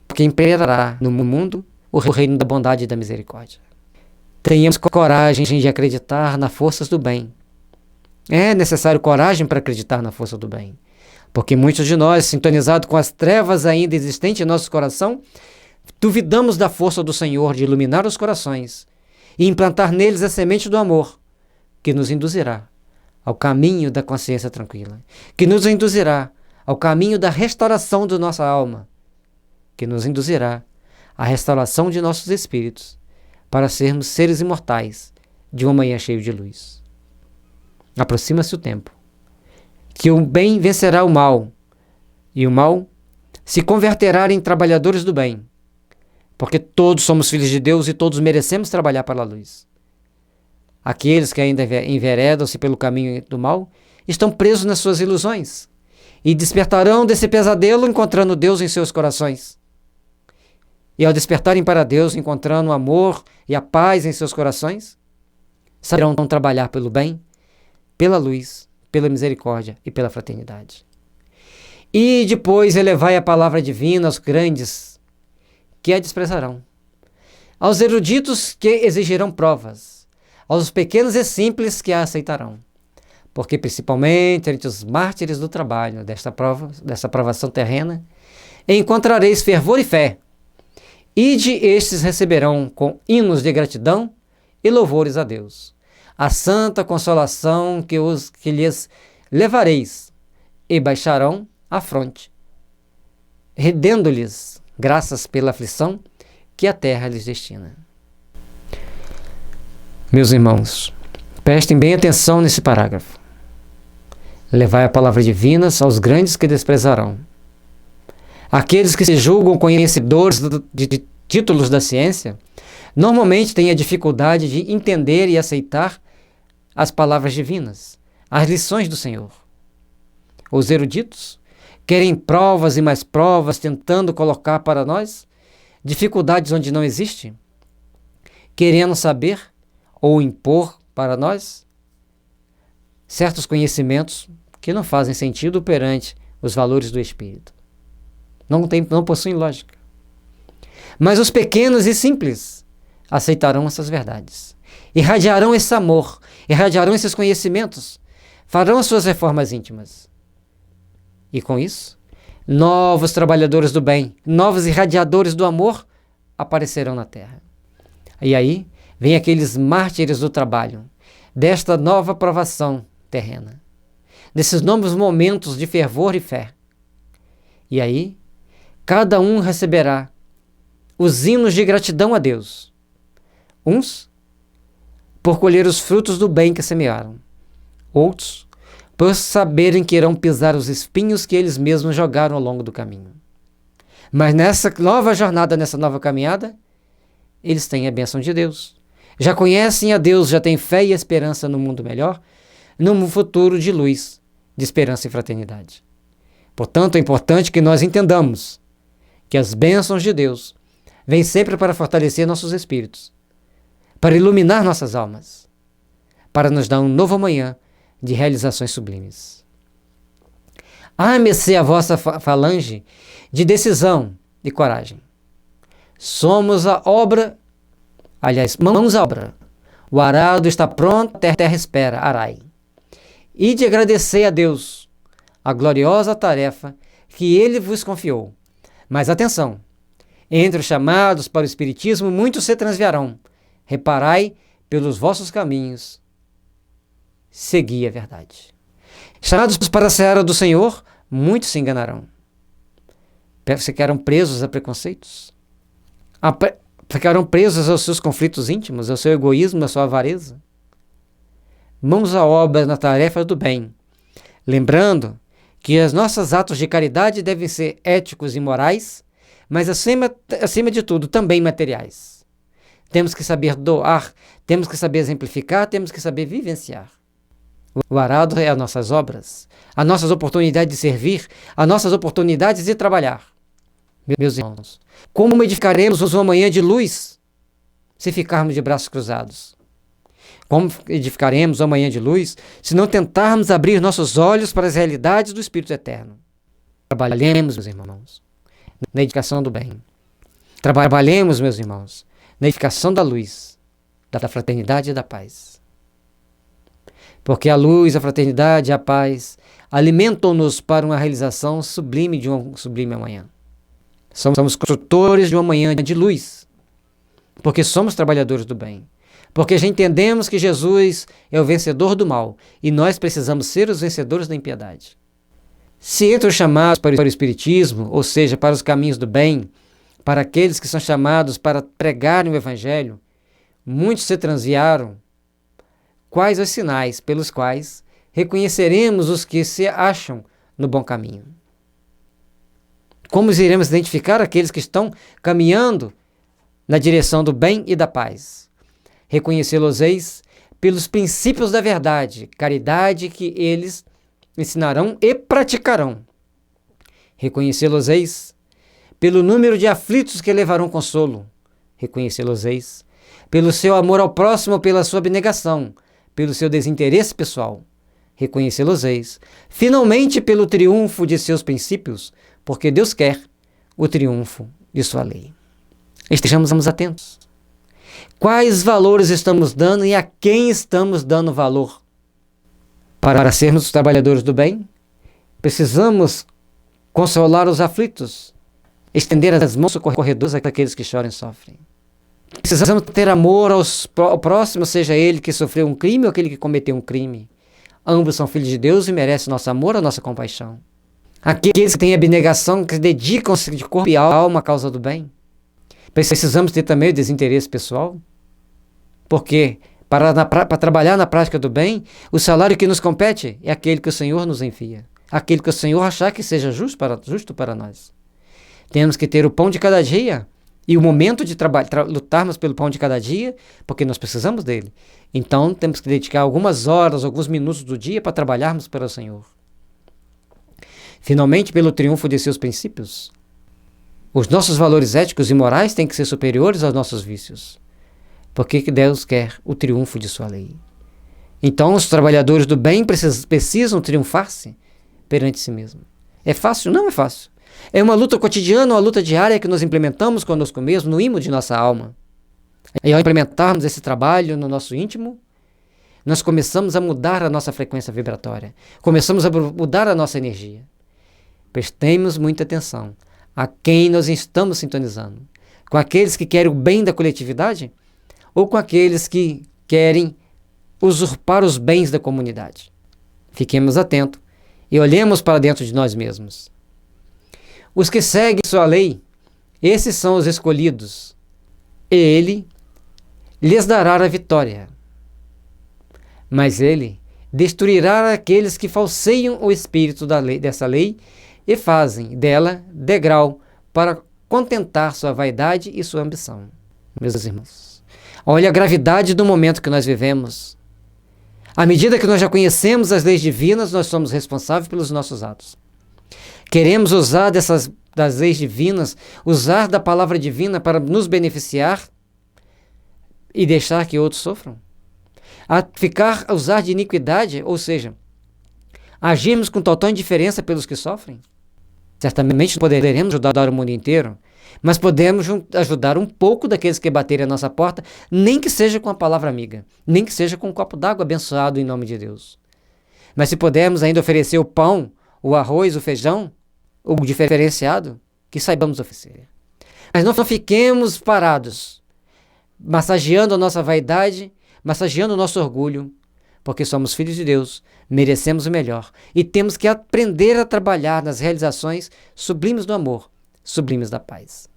porque imperará no mundo o reino da bondade e da misericórdia. Tenhamos coragem de acreditar nas forças do bem. É necessário coragem para acreditar na força do bem, porque muitos de nós, sintonizados com as trevas ainda existentes em nosso coração, duvidamos da força do Senhor de iluminar os corações e implantar neles a semente do amor, que nos induzirá ao caminho da consciência tranquila, que nos induzirá ao caminho da restauração da nossa alma, que nos induzirá à restauração de nossos espíritos, para sermos seres imortais de uma manhã cheia de luz. Aproxima-se o tempo, que o bem vencerá o mal, e o mal se converterá em trabalhadores do bem, porque todos somos filhos de Deus e todos merecemos trabalhar para a luz. Aqueles que ainda enveredam-se pelo caminho do mal estão presos nas suas ilusões e despertarão desse pesadelo encontrando Deus em seus corações. E ao despertarem para Deus, encontrando o amor e a paz em seus corações, saberão trabalhar pelo bem, pela luz, pela misericórdia e pela fraternidade. E depois elevai a palavra divina aos grandes que a desprezarão, aos eruditos que exigirão provas, aos pequenos e simples que a aceitarão, porque principalmente entre os mártires do trabalho dessa provação terrena, encontrareis fervor e fé. Ide, estes receberão com hinos de gratidão e louvores a Deus a santa consolação que lhes levareis, e baixarão a fronte, rendendo-lhes graças pela aflição que a terra lhes destina. Meus irmãos, prestem bem atenção nesse parágrafo. Levai a palavra divina aos grandes que desprezarão. Aqueles que se julgam conhecedores de títulos da ciência, normalmente têm a dificuldade de entender e aceitar as palavras divinas, as lições do Senhor. Os eruditos querem provas e mais provas, tentando colocar para nós dificuldades onde não existe, querendo saber ou impor para nós certos conhecimentos que não fazem sentido perante os valores do Espírito. Não possuem lógica. Mas os pequenos e simples aceitarão essas verdades, irradiarão esse amor, irradiarão esses conhecimentos, farão as suas reformas íntimas. E com isso, novos trabalhadores do bem, novos irradiadores do amor aparecerão na terra. E aí, vem aqueles mártires do trabalho, desta nova provação terrena, desses novos momentos de fervor e fé. E aí, cada um receberá os hinos de gratidão a Deus. Uns por colher os frutos do bem que semearam. Outros por saberem que irão pisar os espinhos que eles mesmos jogaram ao longo do caminho. Mas nessa nova jornada, nessa nova caminhada, eles têm a bênção de Deus. Já conhecem a Deus, já têm fé e esperança no mundo melhor, num futuro de luz, de esperança e fraternidade. Portanto, é importante que nós entendamos que as bênçãos de Deus vêm sempre para fortalecer nossos espíritos, para iluminar nossas almas, para nos dar um novo amanhã de realizações sublimes. Ame-se a vossa falange de decisão e coragem. Somos a obra, mãos à obra. O arado está pronto, a terra espera, arai. E de agradecer a Deus a gloriosa tarefa que Ele vos confiou. Mas atenção, entre os chamados para o Espiritismo, muitos se transviarão. Reparai pelos vossos caminhos, segui a verdade. Chamados para a seara do Senhor, muitos se enganarão. Ficaram presos a preconceitos, ficaram presos aos seus conflitos íntimos, ao seu egoísmo, à sua avareza. Mãos à obra na tarefa do bem, lembrando que os nossos atos de caridade devem ser éticos e morais, mas acima de tudo também materiais. Temos que saber doar, temos que saber exemplificar, temos que saber vivenciar. O arado é as nossas obras, as nossas oportunidades de servir, as nossas oportunidades de trabalhar. Meus irmãos, como edificaremos uma manhã de luz se ficarmos de braços cruzados? Como edificaremos uma manhã de luz se não tentarmos abrir nossos olhos para as realidades do Espírito Eterno? Trabalhemos, meus irmãos, na edificação do bem. Trabalhemos, meus irmãos, na edificação da luz, da fraternidade e da paz. Porque a luz, a fraternidade e a paz alimentam-nos para uma realização sublime de um sublime amanhã. Somos construtores de uma manhã de luz, porque somos trabalhadores do bem, porque já entendemos que Jesus é o vencedor do mal e nós precisamos ser os vencedores da impiedade. Se entre os chamados para o Espiritismo, ou seja, para os caminhos do bem, para aqueles que são chamados para pregarem o Evangelho, muitos se transviaram, quais os sinais pelos quais reconheceremos os que se acham no bom caminho? Como iremos identificar aqueles que estão caminhando na direção do bem e da paz? Reconhecê-los-eis pelos princípios da verdade, caridade que eles ensinarão e praticarão. Reconhecê-los-eis pelo número de aflitos que levarão consolo. Reconhecê-los-eis pelo seu amor ao próximo, pela sua abnegação, pelo seu desinteresse pessoal. Reconhecê-los-eis finalmente pelo triunfo de seus princípios, porque Deus quer o triunfo de sua lei. Estejamos atentos. Quais valores estamos dando e a quem estamos dando valor? Para sermos os trabalhadores do bem, precisamos consolar os aflitos, estender as mãos socorredoras àqueles que choram e sofrem. Precisamos ter amor ao próximo, seja ele que sofreu um crime ou aquele que cometeu um crime. Ambos são filhos de Deus e merecem nosso amor, a nossa compaixão. Aqueles que têm abnegação, que dedicam-se de corpo e alma à causa do bem. Precisamos ter também o desinteresse pessoal, porque para trabalhar na prática do bem, o salário que nos compete é aquele que o Senhor nos envia, aquele que o Senhor achar que seja justo para nós. Temos que ter o pão de cada dia e o momento de lutarmos pelo pão de cada dia, porque nós precisamos dele. Então temos que dedicar algumas horas, alguns minutos do dia para trabalharmos para o Senhor. Finalmente, pelo triunfo de seus princípios, os nossos valores éticos e morais têm que ser superiores aos nossos vícios. Porque Deus quer o triunfo de sua lei. Então, os trabalhadores do bem precisam triunfar-se perante si mesmo. É fácil? Não é fácil. É uma luta cotidiana, uma luta diária que nós implementamos conosco mesmo, no íntimo de nossa alma. E ao implementarmos esse trabalho no nosso íntimo, nós começamos a mudar a nossa frequência vibratória. Começamos a mudar a nossa energia. Prestemos muita atenção a quem nós estamos sintonizando. Com aqueles que querem o bem da coletividade ou com aqueles que querem usurpar os bens da comunidade. Fiquemos atentos e olhemos para dentro de nós mesmos. Os que seguem sua lei, esses são os escolhidos. Ele lhes dará a vitória. Mas ele destruirá aqueles que falseiam o espírito dessa lei e fazem dela degrau para contentar sua vaidade e sua ambição. Meus irmãos, olha a gravidade do momento que nós vivemos. À medida que nós já conhecemos as leis divinas, nós somos responsáveis pelos nossos atos. Queremos usar das leis divinas, usar da palavra divina para nos beneficiar e deixar que outros sofram? A usar de iniquidade, ou seja, agirmos com total indiferença pelos que sofrem? Certamente não poderemos ajudar o mundo inteiro, mas podemos ajudar um pouco daqueles que baterem a nossa porta, nem que seja com a palavra amiga, nem que seja com um copo d'água abençoado em nome de Deus. Mas se pudermos ainda oferecer o pão, o arroz, o feijão, o diferenciado, que saibamos oferecer. Mas não fiquemos parados, massageando a nossa vaidade, massageando o nosso orgulho, porque somos filhos de Deus, merecemos o melhor e temos que aprender a trabalhar nas realizações sublimes do amor, sublimes da paz.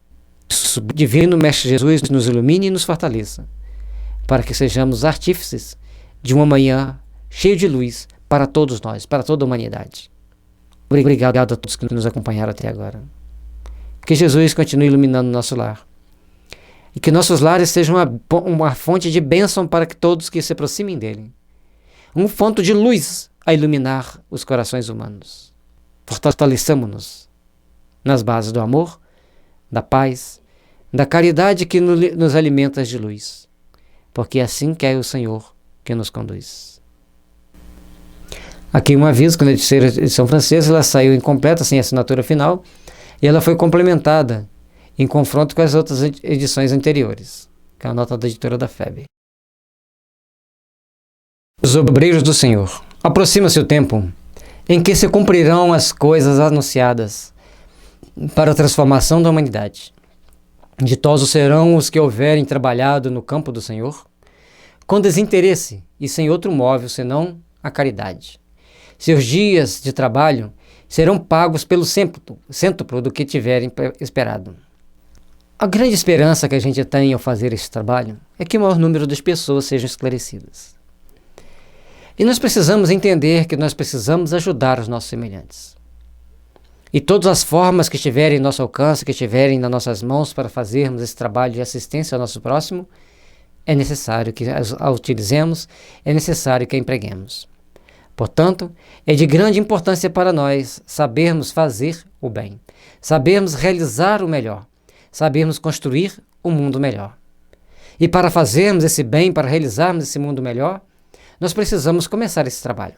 O Divino Mestre Jesus nos ilumine e nos fortaleça, para que sejamos artífices de uma manhã cheia de luz para todos nós, para toda a humanidade. Obrigado a todos que nos acompanharam até agora. Que Jesus continue iluminando nosso lar. E que nossos lares sejam uma fonte de bênção para que todos que se aproximem dele. Um ponto de luz a iluminar os corações humanos. Fortaleçamos-nos nas bases do amor, da paz, da caridade que nos alimenta de luz. Porque assim quer o Senhor que nos conduz. Aqui um aviso, quando a terceira edição francesa, ela saiu incompleta, sem assinatura final, e ela foi complementada em confronto com as outras edições anteriores, que é a nota da editora da FEB. Os obreiros do Senhor. Aproxima-se o tempo em que se cumprirão as coisas anunciadas para a transformação da humanidade. Ditosos serão os que houverem trabalhado no campo do Senhor, com desinteresse e sem outro móvel senão a caridade. Seus dias de trabalho serão pagos pelo cêntuplo do que tiverem esperado. A grande esperança que a gente tem ao fazer esse trabalho é que o maior número das pessoas sejam esclarecidas. E nós precisamos entender que nós precisamos ajudar os nossos semelhantes. E todas as formas que estiverem em nosso alcance, que estiverem nas nossas mãos para fazermos esse trabalho de assistência ao nosso próximo, é necessário que a utilizemos, é necessário que a empreguemos. Portanto, é de grande importância para nós sabermos fazer o bem, sabermos realizar o melhor, sabermos construir um mundo melhor. E para fazermos esse bem, para realizarmos esse mundo melhor, nós precisamos começar esse trabalho.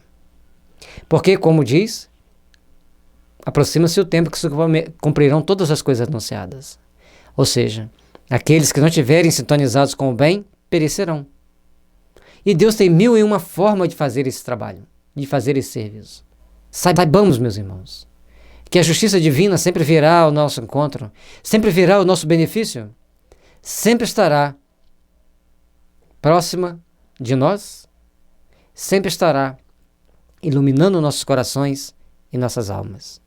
Porque, como diz, aproxima-se o tempo que se cumprirão todas as coisas anunciadas. Ou seja, aqueles que não estiverem sintonizados com o bem, perecerão. E Deus tem 1001 formas de fazer esse trabalho, de fazer esse serviço. Saibamos, meus irmãos, que a justiça divina sempre virá ao nosso encontro, sempre virá ao nosso benefício, sempre estará próxima de nós, sempre estará iluminando nossos corações e nossas almas.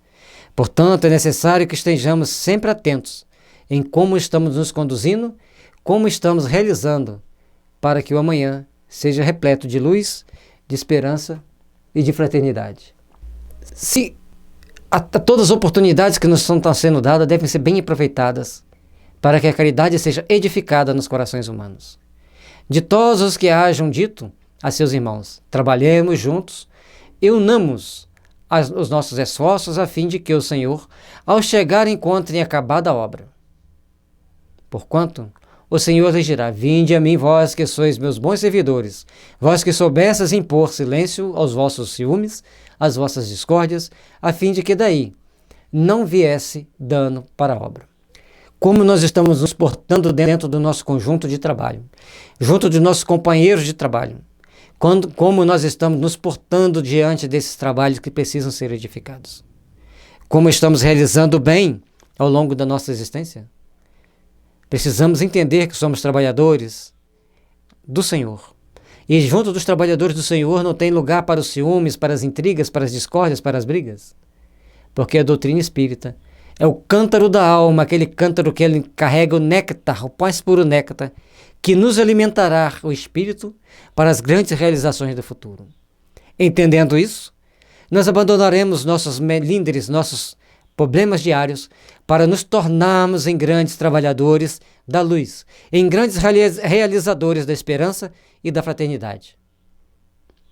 Portanto, é necessário que estejamos sempre atentos em como estamos nos conduzindo, como estamos realizando, para que o amanhã seja repleto de luz, de esperança e de fraternidade. Se todas as oportunidades que nos estão sendo dadas devem ser bem aproveitadas para que a caridade seja edificada nos corações humanos. Ditosos os que hajam dito a seus irmãos: trabalhemos juntos e unamos os nossos esforços a fim de que o Senhor, ao chegar, encontre acabada a obra. Porquanto o Senhor lhes dirá: vinde a mim, vós que sois meus bons servidores, vós que soubestes impor silêncio aos vossos ciúmes, às vossas discórdias, a fim de que daí não viesse dano para a obra. Como nós estamos nos portando dentro do nosso conjunto de trabalho, junto de nossos companheiros de trabalho, como nós estamos nos portando diante desses trabalhos que precisam ser edificados. Como estamos realizando o bem ao longo da nossa existência. Precisamos entender que somos trabalhadores do Senhor. E junto dos trabalhadores do Senhor não tem lugar para os ciúmes, para as intrigas, para as discórdias, para as brigas. Porque a doutrina espírita é o cântaro da alma, aquele cântaro que ele carrega o néctar, o mais puro néctar, que nos alimentará o espírito para as grandes realizações do futuro. Entendendo isso, nós abandonaremos nossos melindres, nossos problemas diários, para nos tornarmos em grandes trabalhadores da luz, em grandes realizadores da esperança e da fraternidade.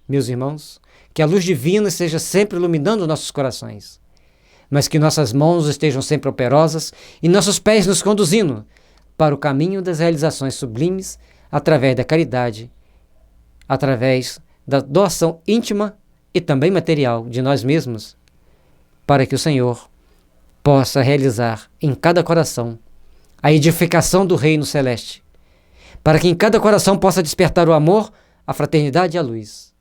Meus irmãos, que a luz divina esteja sempre iluminando nossos corações, mas que nossas mãos estejam sempre operosas e nossos pés nos conduzindo para o caminho das realizações sublimes através da caridade, através da doação íntima e também material de nós mesmos, para que o Senhor possa realizar em cada coração a edificação do reino celeste, para que em cada coração possa despertar o amor, a fraternidade e a luz.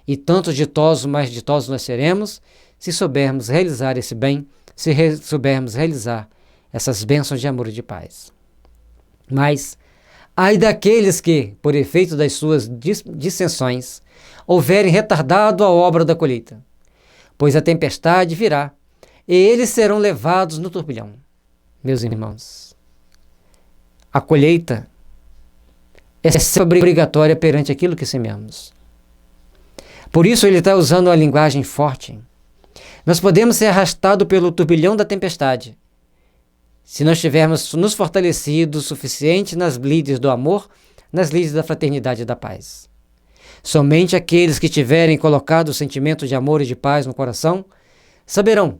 E tanto ditosos, mais ditosos nós seremos, se soubermos realizar esse bem, se soubermos realizar essas bênçãos de amor e de paz. Mas, ai daqueles que, por efeito das suas dissensões, houverem retardado a obra da colheita, pois a tempestade virá, e eles serão levados no turbilhão. Meus irmãos, a colheita é sempre obrigatória perante aquilo que semeamos. Por isso ele está usando uma linguagem forte. Nós podemos ser arrastados pelo turbilhão da tempestade, se nós tivermos nos fortalecido o suficiente nas lides do amor, nas lides da fraternidade e da paz. Somente aqueles que tiverem colocado o sentimento de amor e de paz no coração saberão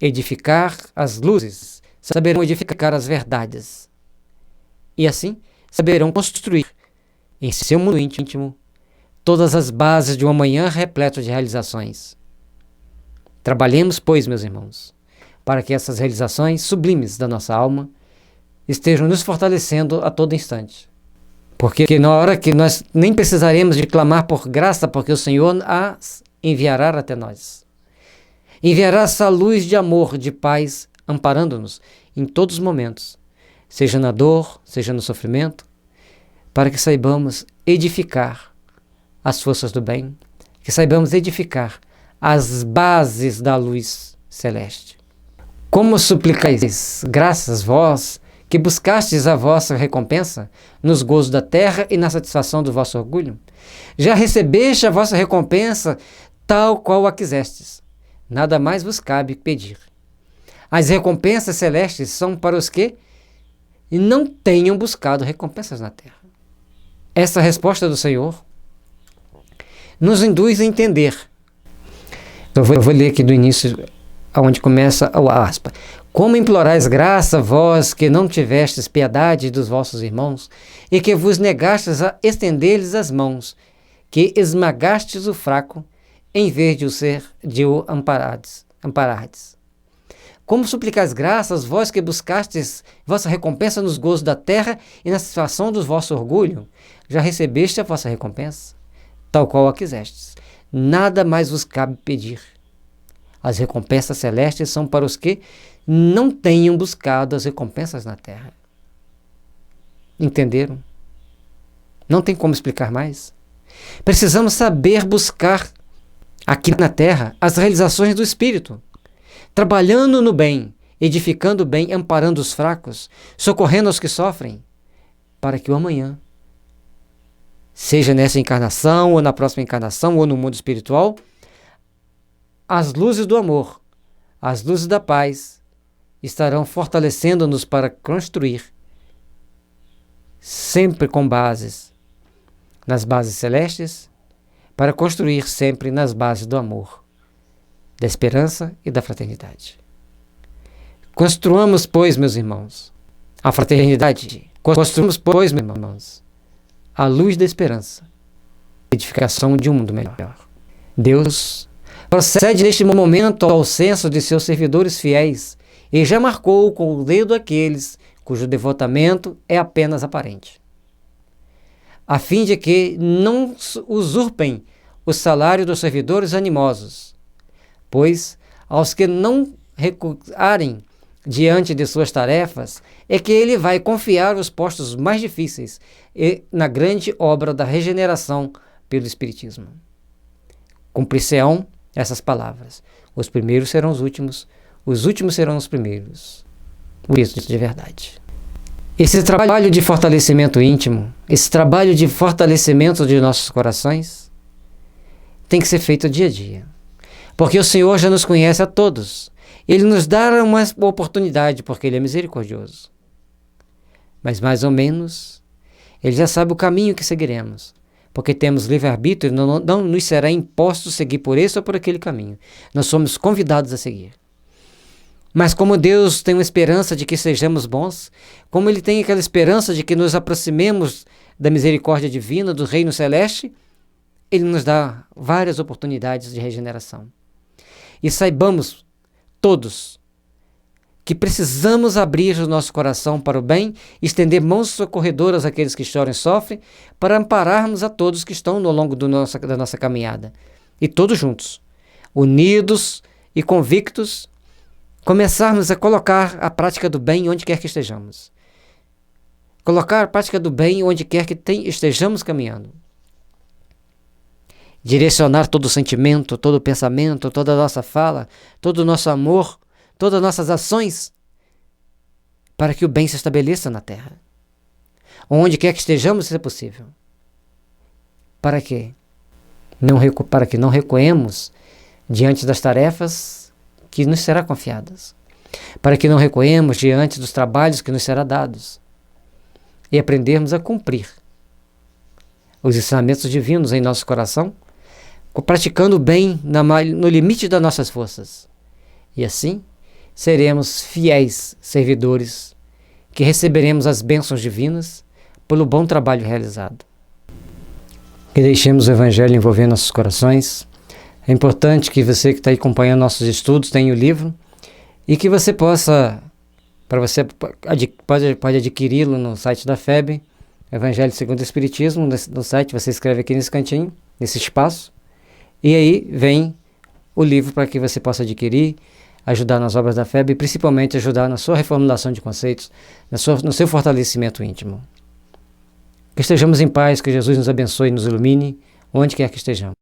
edificar as luzes, saberão edificar as verdades. E assim saberão construir em seu mundo íntimo todas as bases de um amanhã repleto de realizações. Trabalhemos, pois, meus irmãos, para que essas realizações sublimes da nossa alma estejam nos fortalecendo a todo instante. Porque na hora que nós nem precisaremos de clamar por graça, porque o Senhor as enviará até nós. Enviará essa luz de amor, de paz, amparando-nos em todos os momentos, seja na dor, seja no sofrimento, para que saibamos edificar as forças do bem, que saibamos edificar as bases da luz celeste. Como suplicais graças vós, que buscastes a vossa recompensa nos gozos da terra e na satisfação do vosso orgulho? Já recebeste a vossa recompensa tal qual a quisestes. Nada mais vos cabe pedir. As recompensas celestes são para os que não tenham buscado recompensas na terra. Essa resposta do Senhor nos induz a entender. Eu vou ler aqui do início, onde começa a aspa. Como implorais graça, vós que não tivestes piedade dos vossos irmãos, e que vos negastes a estender-lhes as mãos, que esmagastes o fraco, em vez de o amparardes. Como suplicais graças, vós que buscastes vossa recompensa nos gozos da terra e na satisfação do vosso orgulho, já recebeste a vossa recompensa, tal qual a quisestes. Nada mais vos cabe pedir. As recompensas celestes são para os que não tenham buscado as recompensas na terra. Entenderam? Não tem como explicar mais. Precisamos saber buscar aqui na terra as realizações do Espírito, trabalhando no bem, edificando o bem, amparando os fracos, socorrendo os que sofrem, para que o amanhã, seja nessa encarnação, ou na próxima encarnação, ou no mundo espiritual, as luzes do amor, as luzes da paz, estarão fortalecendo-nos para construir, sempre com bases, nas bases celestes, para construir sempre nas bases do amor, da esperança e da fraternidade. Construamos, pois, meus irmãos, a fraternidade. Construamos, pois, meus irmãos, a luz da esperança, a edificação de um mundo melhor. Deus procede neste momento ao censo de seus servidores fiéis e já marcou com o dedo aqueles cujo devotamento é apenas aparente, a fim de que não usurpem o salário dos servidores animosos, pois aos que não recuarem diante de suas tarefas é que ele vai confiar os postos mais difíceis e na grande obra da regeneração pelo Espiritismo. Cumprir-se-ão essas palavras: os primeiros serão os últimos serão os primeiros. Isso de verdade. Esse trabalho de fortalecimento íntimo, esse trabalho de fortalecimento de nossos corações, tem que ser feito dia a dia. Porque o Senhor já nos conhece a todos. Ele nos dá uma oportunidade, porque Ele é misericordioso. Mas mais ou menos, Ele já sabe o caminho que seguiremos. Porque temos livre-arbítrio, não nos será imposto seguir por esse ou por aquele caminho. Nós somos convidados a seguir. Mas como Deus tem uma esperança de que sejamos bons, como Ele tem aquela esperança de que nos aproximemos da misericórdia divina, do reino celeste, Ele nos dá várias oportunidades de regeneração. E saibamos, todos, que precisamos abrir o nosso coração para o bem, estender mãos socorredoras àqueles que choram e sofrem, para ampararmos a todos que estão no longo da nossa caminhada. E todos juntos, unidos e convictos, começarmos a colocar a prática do bem onde quer que estejamos. Colocar a prática do bem onde quer que estejamos caminhando. Direcionar todo o sentimento, todo o pensamento, toda a nossa fala, todo o nosso amor, todas as nossas ações, para que o bem se estabeleça na terra. Onde quer que estejamos, se é possível. Para quê? Para que não recuemos diante das tarefas que nos serão confiadas. Para que não recuemos diante dos trabalhos que nos serão dados. E aprendermos a cumprir os ensinamentos divinos em nosso coração, praticando o bem no limite das nossas forças. E assim, seremos fiéis servidores que receberemos as bênçãos divinas pelo bom trabalho realizado. Que deixemos o Evangelho envolver nossos corações. É importante que você que está acompanhando nossos estudos tenha o livro e que você possa, pode adquiri-lo no site da FEB, Evangelho segundo o Espiritismo, no site, você escreve aqui nesse cantinho, nesse espaço, e aí vem o livro para que você possa adquirir, ajudar nas obras da FEB e principalmente ajudar na sua reformulação de conceitos, no seu fortalecimento íntimo. Que estejamos em paz, que Jesus nos abençoe e nos ilumine, onde quer que estejamos.